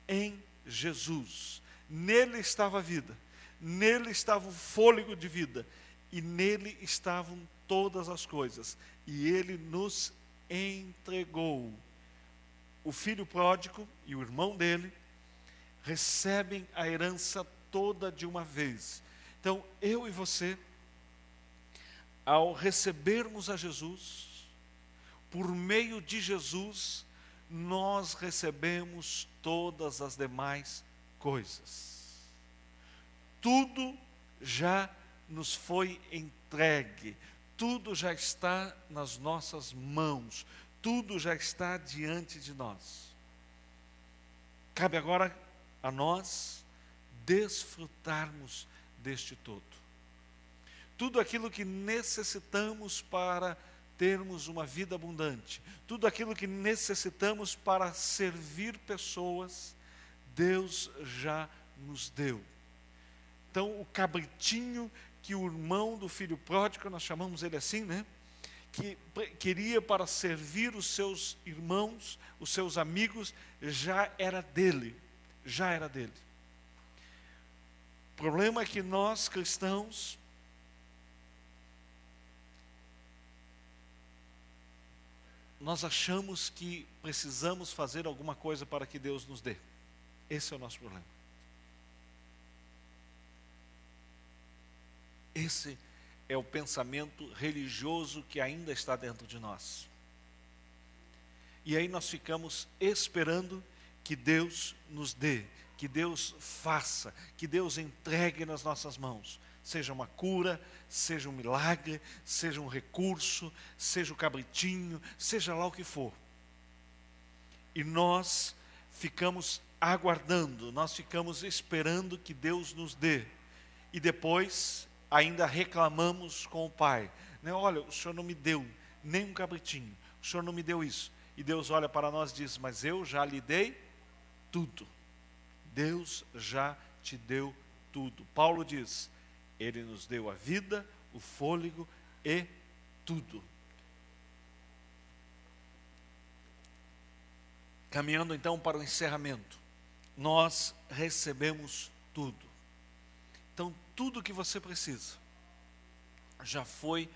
A: em Jesus. Nele estava a vida, nele estava o fôlego de vida, e nele estavam todas as coisas, e ele nos entregou. O filho pródigo e o irmão dele recebem a herança toda de uma vez. Então, eu e você, ao recebermos a Jesus, por meio de Jesus, nós recebemos todas as demais coisas. Tudo já nos foi entregue, tudo já está nas nossas mãos, tudo já está diante de nós. Cabe agora a nós desfrutarmos deste todo. Tudo aquilo que necessitamos para termos uma vida abundante, tudo aquilo que necessitamos para servir pessoas, Deus já nos deu. Então, o cabritinho que o irmão do filho pródigo, nós chamamos ele assim, né? Que queria para servir os seus irmãos, os seus amigos, já era dele. Já era dele. O problema é que nós, cristãos, nós achamos que precisamos fazer alguma coisa para que Deus nos dê. Esse é o nosso problema. Esse é o pensamento religioso que ainda está dentro de nós. E aí nós ficamos esperando que Deus nos dê, que Deus faça, que Deus entregue nas nossas mãos. Seja uma cura, seja um milagre, seja um recurso, seja o cabritinho, seja lá o que for. E nós ficamos aguardando, nós ficamos esperando que Deus nos dê. E depois ainda reclamamos com o Pai. Né? Olha, o Senhor não me deu nem um cabritinho, o Senhor não me deu isso. E Deus olha para nós e diz, mas eu já lhe dei tudo. Deus já te deu tudo. Paulo diz, Ele nos deu a vida, o fôlego e tudo. Caminhando então para o encerramento, nós recebemos tudo. Então, tudo que você precisa já foi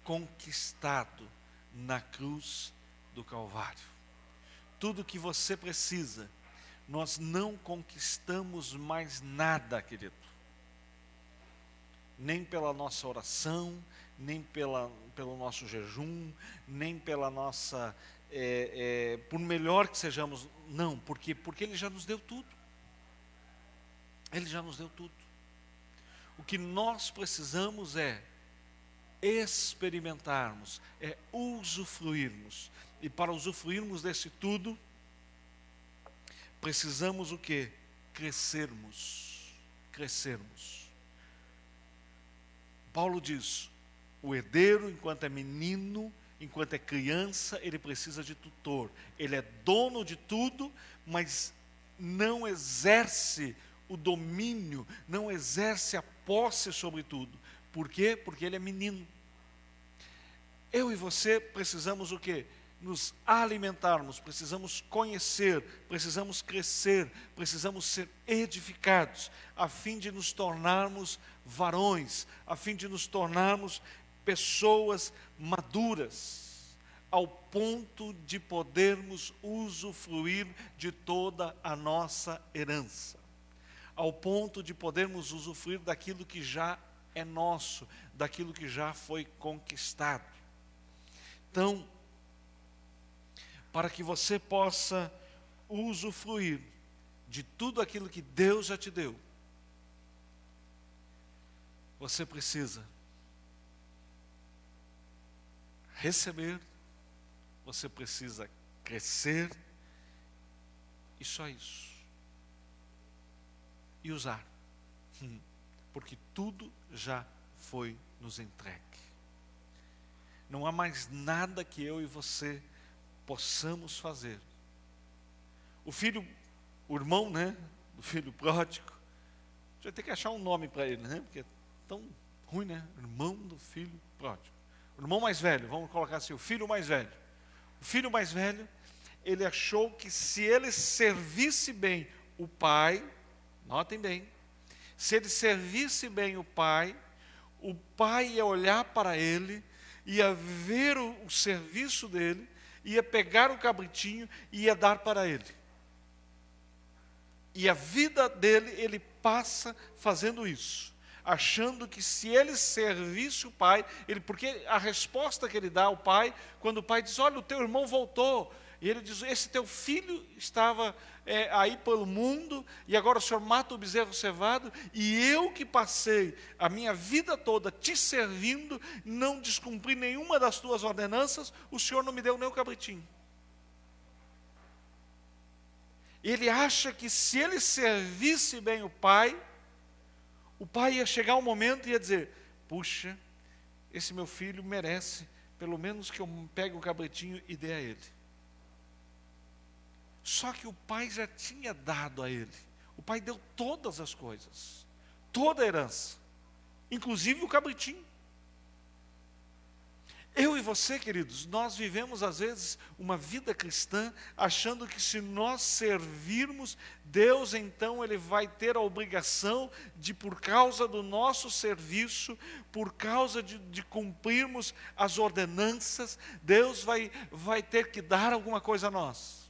A: conquistado na cruz do Calvário. Tudo que você precisa, nós não conquistamos mais nada, querido. Nem pela nossa oração, nem pelo nosso jejum, nem pela nossa... por melhor que sejamos, não, porque Ele já nos deu tudo. Ele já nos deu tudo. O que nós precisamos é experimentarmos, é usufruirmos. E para usufruirmos desse tudo, precisamos o quê? Crescermos. Crescermos. Paulo diz, o herdeiro, enquanto é menino, enquanto é criança, ele precisa de tutor. Ele é dono de tudo, mas não exerce o domínio, não exerce a posse sobre tudo. Por quê? Porque ele é menino. Eu e você precisamos o quê? Nos alimentarmos, precisamos conhecer, precisamos crescer, precisamos ser edificados, a fim de nos tornarmos varões, a fim de nos tornarmos pessoas maduras, ao ponto de podermos usufruir de toda a nossa herança, ao ponto de podermos usufruir daquilo que já é nosso, daquilo que já foi conquistado. Então, para que você possa usufruir de tudo aquilo que Deus já te deu, você precisa receber, você precisa crescer, e só isso. E usar, porque tudo já foi nos entregue. Não há mais nada que eu e você possamos fazer. O irmão, né, do filho pródigo, a gente vai ter que achar um nome para ele, né, porque é tão ruim, né, irmão do filho pródigo. O irmão mais velho, vamos colocar assim, o filho mais velho. O filho mais velho, ele achou que se ele servisse bem o pai, notem bem, se ele servisse bem o pai ia olhar para ele, ia ver o serviço dele, ia pegar o cabritinho e ia dar para ele. E a vida dele, ele passa fazendo isso, achando que se ele servisse o pai, porque a resposta que ele dá ao pai, quando o pai diz, olha, o teu irmão voltou, e ele diz, esse teu filho estava aí pelo mundo, e agora o senhor mata o bezerro cevado, e eu que passei a minha vida toda te servindo, não descumpri nenhuma das tuas ordenanças, o senhor não me deu nem o cabritinho. Ele acha que se ele servisse bem o pai ia chegar um momento e ia dizer, puxa, esse meu filho merece, pelo menos que eu pegue o cabritinho e dê a ele. Só que o pai já tinha dado a ele. O pai deu todas as coisas, toda a herança, inclusive o cabritinho. Eu e você, queridos, nós vivemos às vezes uma vida cristã achando que se nós servirmos, Deus então ele vai ter a obrigação de, por causa do nosso serviço, por causa de cumprirmos as ordenanças, Deus vai ter que dar alguma coisa a nós.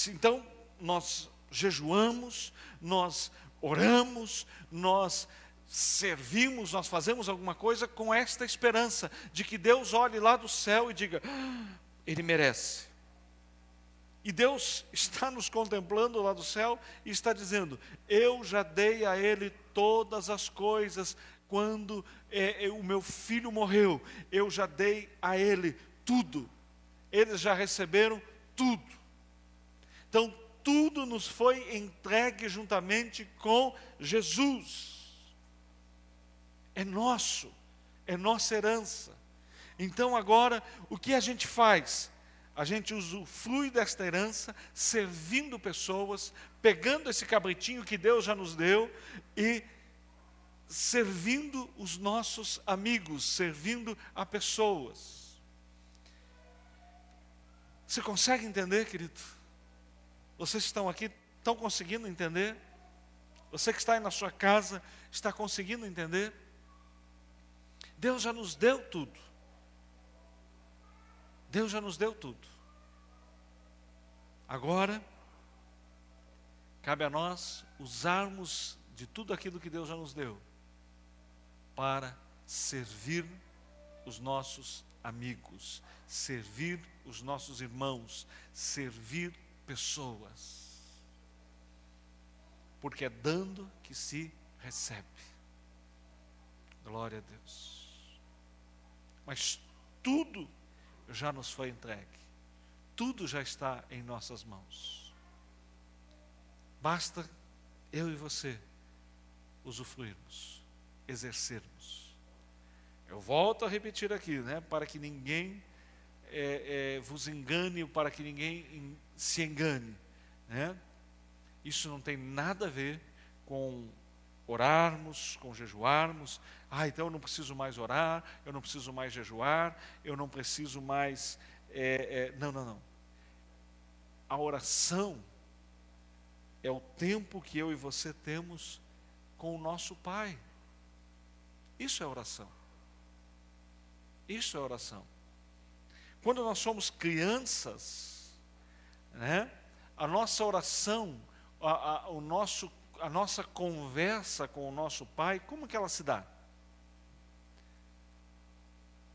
A: Então, nós jejuamos, nós oramos, nós servimos, nós fazemos alguma coisa com esta esperança de que Deus olhe lá do céu e diga, ele merece. E Deus está nos contemplando lá do céu e está dizendo, eu já dei a ele todas as coisas quando o meu filho morreu, eu já dei a ele tudo, eles já receberam tudo. Então tudo nos foi entregue juntamente com Jesus. É nosso, é nossa herança. Então agora, o que a gente faz? A gente usufrui desta herança, servindo pessoas, pegando esse cabritinho que Deus já nos deu e servindo os nossos amigos, servindo a pessoas. Você consegue entender, querido? Vocês estão aqui, estão conseguindo entender? Você que está aí na sua casa, está conseguindo entender? Deus já nos deu tudo. Deus já nos deu tudo. Agora, cabe a nós usarmos de tudo aquilo que Deus já nos deu para servir os nossos amigos, servir os nossos irmãos, servir pessoas. Porque é dando que se recebe. Glória a Deus. Mas tudo já nos foi entregue. Tudo já está em nossas mãos. Basta eu e você usufruirmos, exercermos. Eu volto a repetir aqui, para que ninguém vos engane, para que ninguém se engane. Isso não tem nada a ver com orarmos, com jejuarmos. Então eu não preciso mais orar, eu não preciso mais jejuar, eu não preciso mais... Não. A oração é o tempo que eu e você temos com o nosso Pai. Isso é oração. Isso é oração. Quando nós somos crianças, a nossa oração, a nossa conversa com o nosso Pai, como que ela se dá?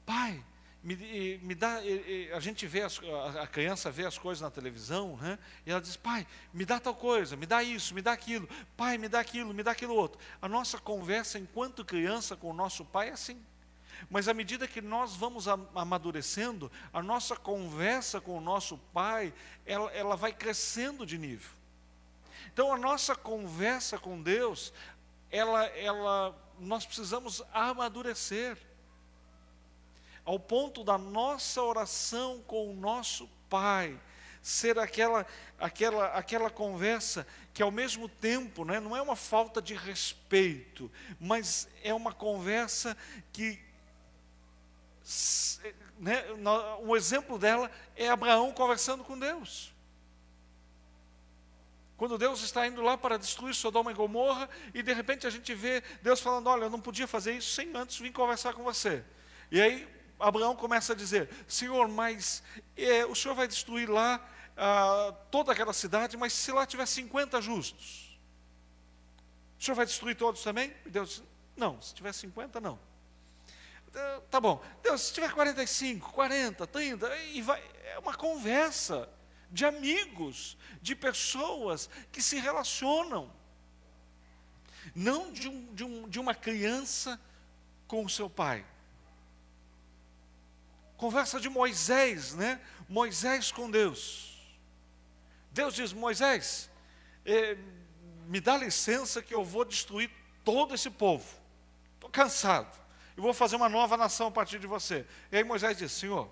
A: Pai, me dá, a gente vê, a criança vê as coisas na televisão, e ela diz, pai, me dá tal coisa, me dá isso, me dá aquilo, pai, me dá aquilo outro. A nossa conversa enquanto criança com o nosso Pai é assim. Mas à medida que nós vamos amadurecendo, a nossa conversa com o nosso Pai, ela vai crescendo de nível. Então a nossa conversa com Deus, nós precisamos amadurecer, ao ponto da nossa oração com o nosso Pai ser aquela conversa que ao mesmo tempo, não é uma falta de respeito, mas é uma conversa que Né, um exemplo dela é Abraão conversando com Deus. Quando Deus está indo lá para destruir Sodoma e Gomorra, e de repente a gente vê Deus falando, olha, eu não podia fazer isso sem antes vir conversar com você. E aí Abraão começa a dizer, Senhor, mas o Senhor vai destruir lá toda aquela cidade, mas se lá tiver 50 justos, o Senhor vai destruir todos também? E Deus disse, não, se tiver 50, não. Tá bom, Deus, se tiver 45, 40, 30, e vai, é uma conversa de amigos, de pessoas que se relacionam, não de uma criança com o seu pai. Conversa de Moisés, né? Moisés com Deus. Deus diz, Moisés, me dá licença que eu vou destruir todo esse povo. Estou cansado. Eu vou fazer uma nova nação a partir de você. E aí Moisés diz, Senhor,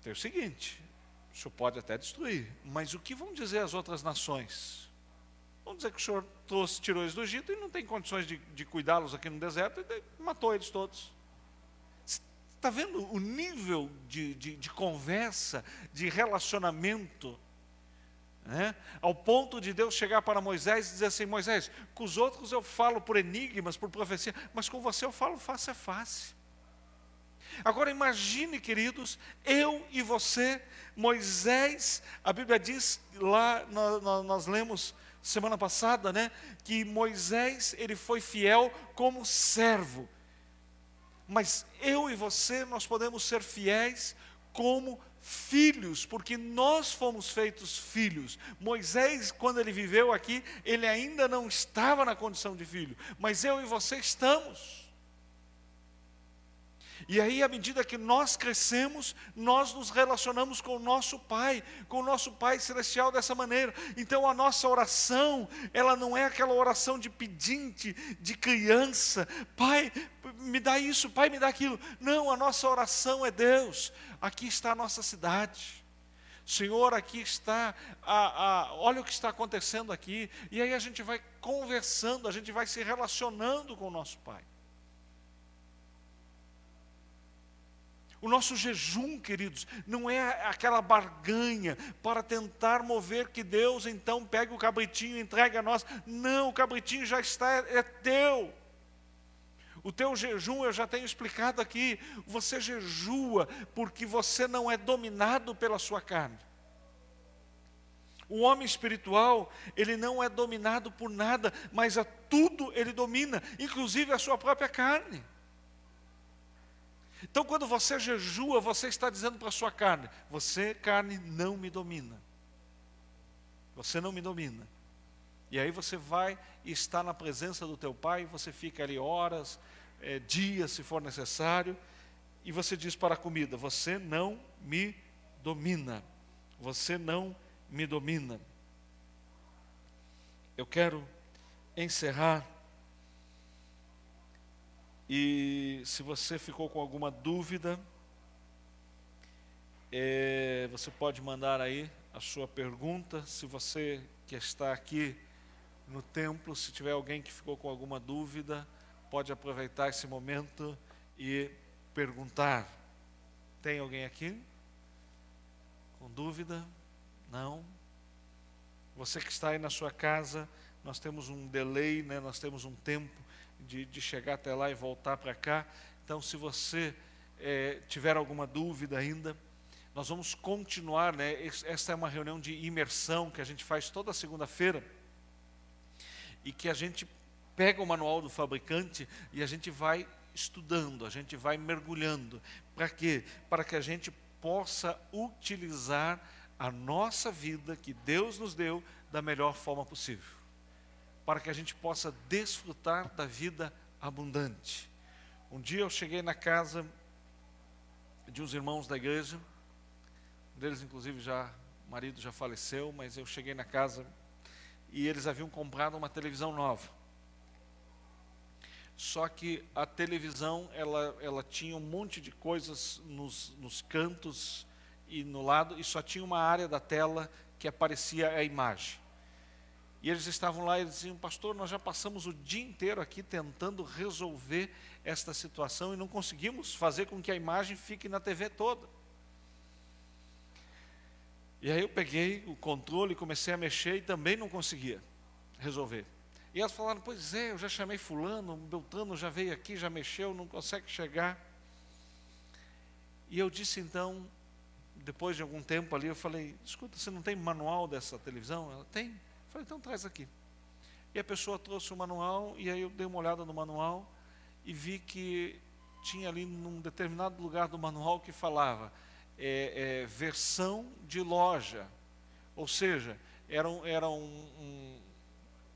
A: tem o seguinte, o Senhor pode até destruir, mas o que vão dizer as outras nações? Vão dizer que o Senhor tirou eles do Egito e não tem condições de cuidá-los aqui no deserto e matou eles todos. Está vendo o nível de conversa, de relacionamento? Né? Ao ponto de Deus chegar para Moisés e dizer assim, Moisés, com os outros eu falo por enigmas, por profecia, mas com você eu falo face a face. Agora imagine, queridos, eu e você, Moisés, a Bíblia diz lá, nós lemos semana passada, né, que Moisés, ele foi fiel como servo. Mas eu e você, nós podemos ser fiéis como filhos, porque nós fomos feitos filhos. Moisés, quando ele viveu aqui, ele ainda não estava na condição de filho, mas eu e você estamos. E aí, à medida que nós crescemos, nós nos relacionamos com o nosso Pai Celestial dessa maneira. Então a nossa oração, ela não é aquela oração de pedinte, de criança, Pai, me dá isso, Pai, me dá aquilo. Não, a nossa oração é Deus, aqui está a nossa cidade. Senhor, aqui está, olha o que está acontecendo aqui. E aí a gente vai conversando, a gente vai se relacionando com o nosso Pai. O nosso jejum, queridos, não é aquela barganha para tentar mover que Deus então pegue o cabritinho e entregue a nós. Não, o cabritinho já está, é teu. O teu jejum, eu já tenho explicado aqui, você jejua porque você não é dominado pela sua carne. O homem espiritual, ele não é dominado por nada, mas a tudo ele domina, inclusive a sua própria carne. Então, quando você jejua, você está dizendo para a sua carne, você, carne, não me domina. Você não me domina. E aí você vai e está na presença do teu Pai, você fica ali horas, dias, se for necessário, e você diz para a comida, você não me domina. Você não me domina. Eu quero encerrar. E se você ficou com alguma dúvida, você pode mandar aí a sua pergunta. Se você que está aqui no templo, se tiver alguém que ficou com alguma dúvida, pode aproveitar esse momento e perguntar. Tem alguém aqui com dúvida? Não? Você que está aí na sua casa, nós temos um delay, né? Nós temos um tempo de chegar até lá e voltar para cá. Então, se você tiver alguma dúvida ainda, nós vamos continuar, né? Esta é uma reunião de imersão que a gente faz toda segunda-feira e que a gente pega o manual do fabricante e a gente vai estudando, a gente vai mergulhando. Para quê? Para que a gente possa utilizar a nossa vida que Deus nos deu da melhor forma possível. Para que a gente possa desfrutar da vida abundante. Um dia eu cheguei na casa de uns irmãos da igreja, um deles inclusive o marido já faleceu, mas eu cheguei na casa e eles haviam comprado uma televisão nova. Só que a televisão, ela tinha um monte de coisas nos cantos e no lado, e só tinha uma área da tela que aparecia a imagem. E eles estavam lá e diziam: pastor, nós já passamos o dia inteiro aqui tentando resolver esta situação e não conseguimos fazer com que a imagem fique na TV toda. E aí eu peguei o controle e comecei a mexer e também não conseguia resolver. E elas falaram: pois é, eu já chamei fulano, Beltrano já veio aqui, já mexeu, não consegue chegar. E eu disse então, depois de algum tempo ali, eu falei: escuta, você não tem manual dessa televisão? Ela: tem. Eu falei: então traz aqui. E a pessoa trouxe o manual, e aí eu dei uma olhada no manual e vi que tinha ali num determinado lugar do manual que falava versão de loja. Ou seja, era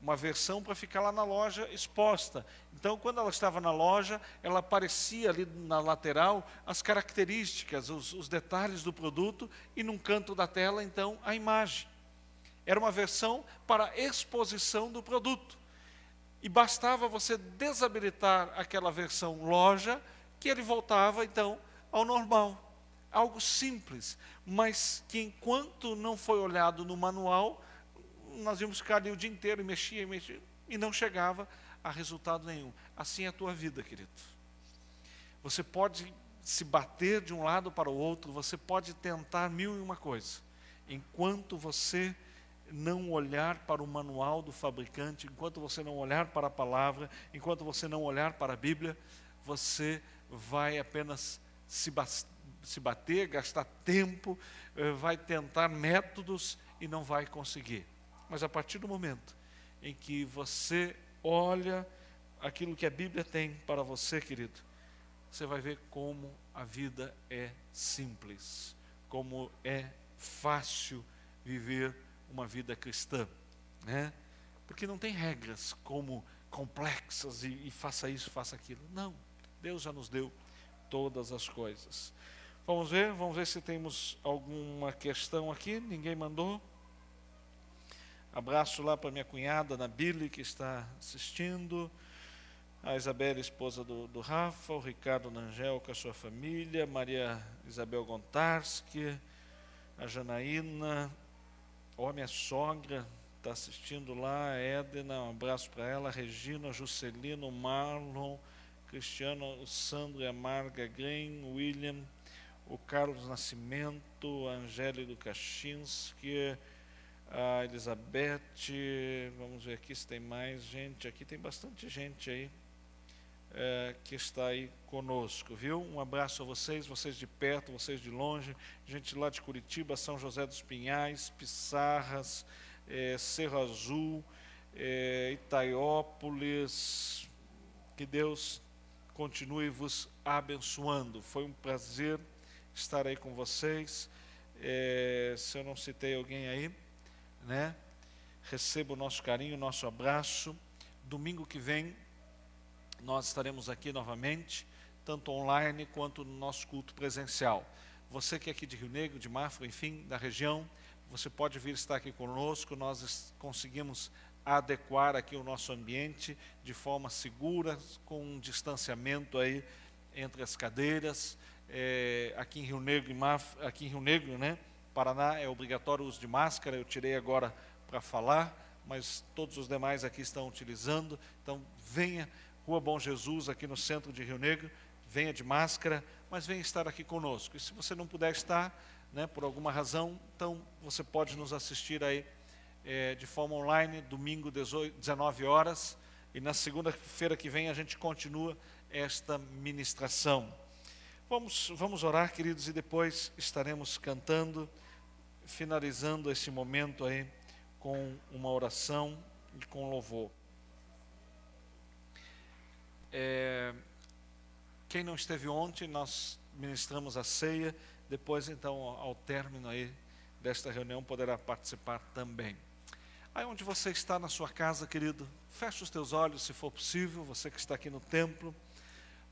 A: uma versão para ficar lá na loja exposta. Então, quando ela estava na loja, ela aparecia ali na lateral as características, os detalhes do produto, e num canto da tela, então, a imagem. Era uma versão para exposição do produto. E bastava você desabilitar aquela versão loja, que ele voltava, então, ao normal. Algo simples, mas que enquanto não foi olhado no manual, nós íamos ficar ali o dia inteiro e mexia, e não chegava a resultado nenhum. Assim é a tua vida, querido. Você pode se bater de um lado para o outro, você pode tentar 1001 coisas. Enquanto você não olhar para o manual do fabricante, enquanto você não olhar para a palavra, enquanto você não olhar para a Bíblia, você vai apenas se bater, gastar tempo, vai tentar métodos e não vai conseguir. Mas a partir do momento em que você olha aquilo que a Bíblia tem para você, querido, você vai ver como a vida é simples, como é fácil viver uma vida cristã, né? Porque não tem regras como complexas e faça isso, faça aquilo. Não, Deus já nos deu todas as coisas. Vamos ver se temos alguma questão aqui. Ninguém mandou. Abraço lá para minha cunhada, Ana Billy, que está assistindo. A Isabela, esposa do Rafa. O Ricardo Nangel com a sua família. Maria Isabel Gontarski. A Janaína. Ó, minha sogra está assistindo lá. A Edna, um abraço para ela. A Regina, Juscelino, Marlon, Cristiano, o Sandro e a Marga Green, William, o Carlos Nascimento, a Angélica Kaczynski, a Elizabeth. Vamos ver aqui se tem mais gente. Aqui tem bastante gente aí que está aí conosco, viu? Um abraço a vocês, vocês de perto, vocês de longe, gente lá de Curitiba, São José dos Pinhais, Pissarras, Cerro Azul, Itaiópolis. Que Deus continue vos abençoando. Foi um prazer estar aí com vocês. Se eu não citei alguém aí, né? Receba o nosso carinho, o nosso abraço. Domingo que vem nós estaremos aqui novamente, tanto online quanto no nosso culto presencial. Você que é aqui de Rio Negro, de Mafra, enfim, da região, você pode vir estar aqui conosco. Nós conseguimos adequar aqui o nosso ambiente de forma segura, com um distanciamento aí entre as cadeiras. Aqui em Rio Negro, aqui em Rio Negro, né, Paraná, é obrigatório o uso de máscara. Eu tirei agora para falar, mas todos os demais aqui estão utilizando. Então venha, Rua Bom Jesus, aqui no centro de Rio Negro, venha de máscara, mas venha estar aqui conosco. E se você não puder estar, né, por alguma razão, então você pode nos assistir aí de forma online, domingo 19 horas, e na segunda-feira que vem a gente continua esta ministração. Vamos orar, queridos, e depois estaremos cantando, finalizando esse momento aí com uma oração e com louvor. Quem não esteve ontem, nós ministramos a ceia. Depois, então, ao término aí desta reunião, poderá participar também. Aí onde você está na sua casa, querido, feche os teus olhos, se for possível, você que está aqui no templo.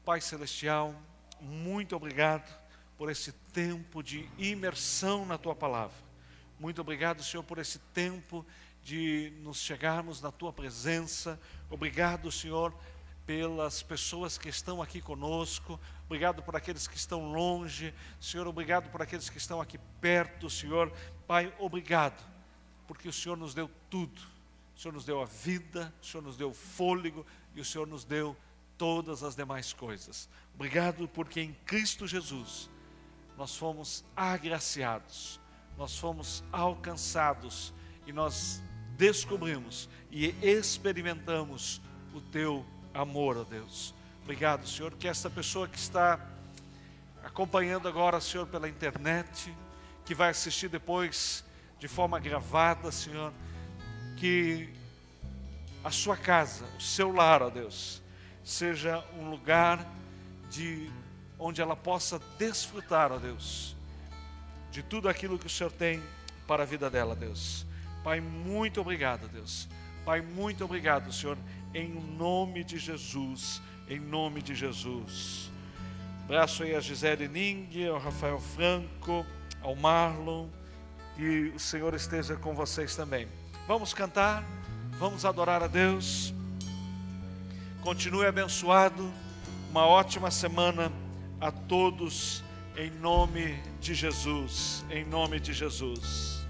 A: Pai Celestial, muito obrigado por esse tempo de imersão na Tua Palavra. Muito obrigado, Senhor, por esse tempo de nos chegarmos na Tua presença. Obrigado, Senhor, pelas pessoas que estão aqui conosco. Obrigado por aqueles que estão longe. Senhor, obrigado por aqueles que estão aqui perto, Senhor. Pai, obrigado, porque o Senhor nos deu tudo. O o Senhor nos deu a vida, o Senhor nos deu o fôlego e o Senhor nos deu todas as demais coisas. Obrigado porque em Cristo Jesus nós fomos agraciados, nós fomos alcançados e nós descobrimos e experimentamos o Teu amor, ó Deus. Obrigado, Senhor, que esta pessoa que está acompanhando agora, Senhor, pela internet, que vai assistir depois de forma gravada, Senhor, que a sua casa, o seu lar, ó Deus, seja um lugar onde ela possa desfrutar, ó Deus, de tudo aquilo que o Senhor tem para a vida dela, Deus. Pai, muito obrigado, Deus. Pai, muito obrigado, Senhor, em nome de Jesus, em nome de Jesus. Abraço aí a Gisele Ning, ao Rafael Franco, ao Marlon, que o Senhor esteja com vocês também. Vamos cantar, vamos adorar a Deus. Continue abençoado, uma ótima semana a todos, em nome de Jesus, em nome de Jesus.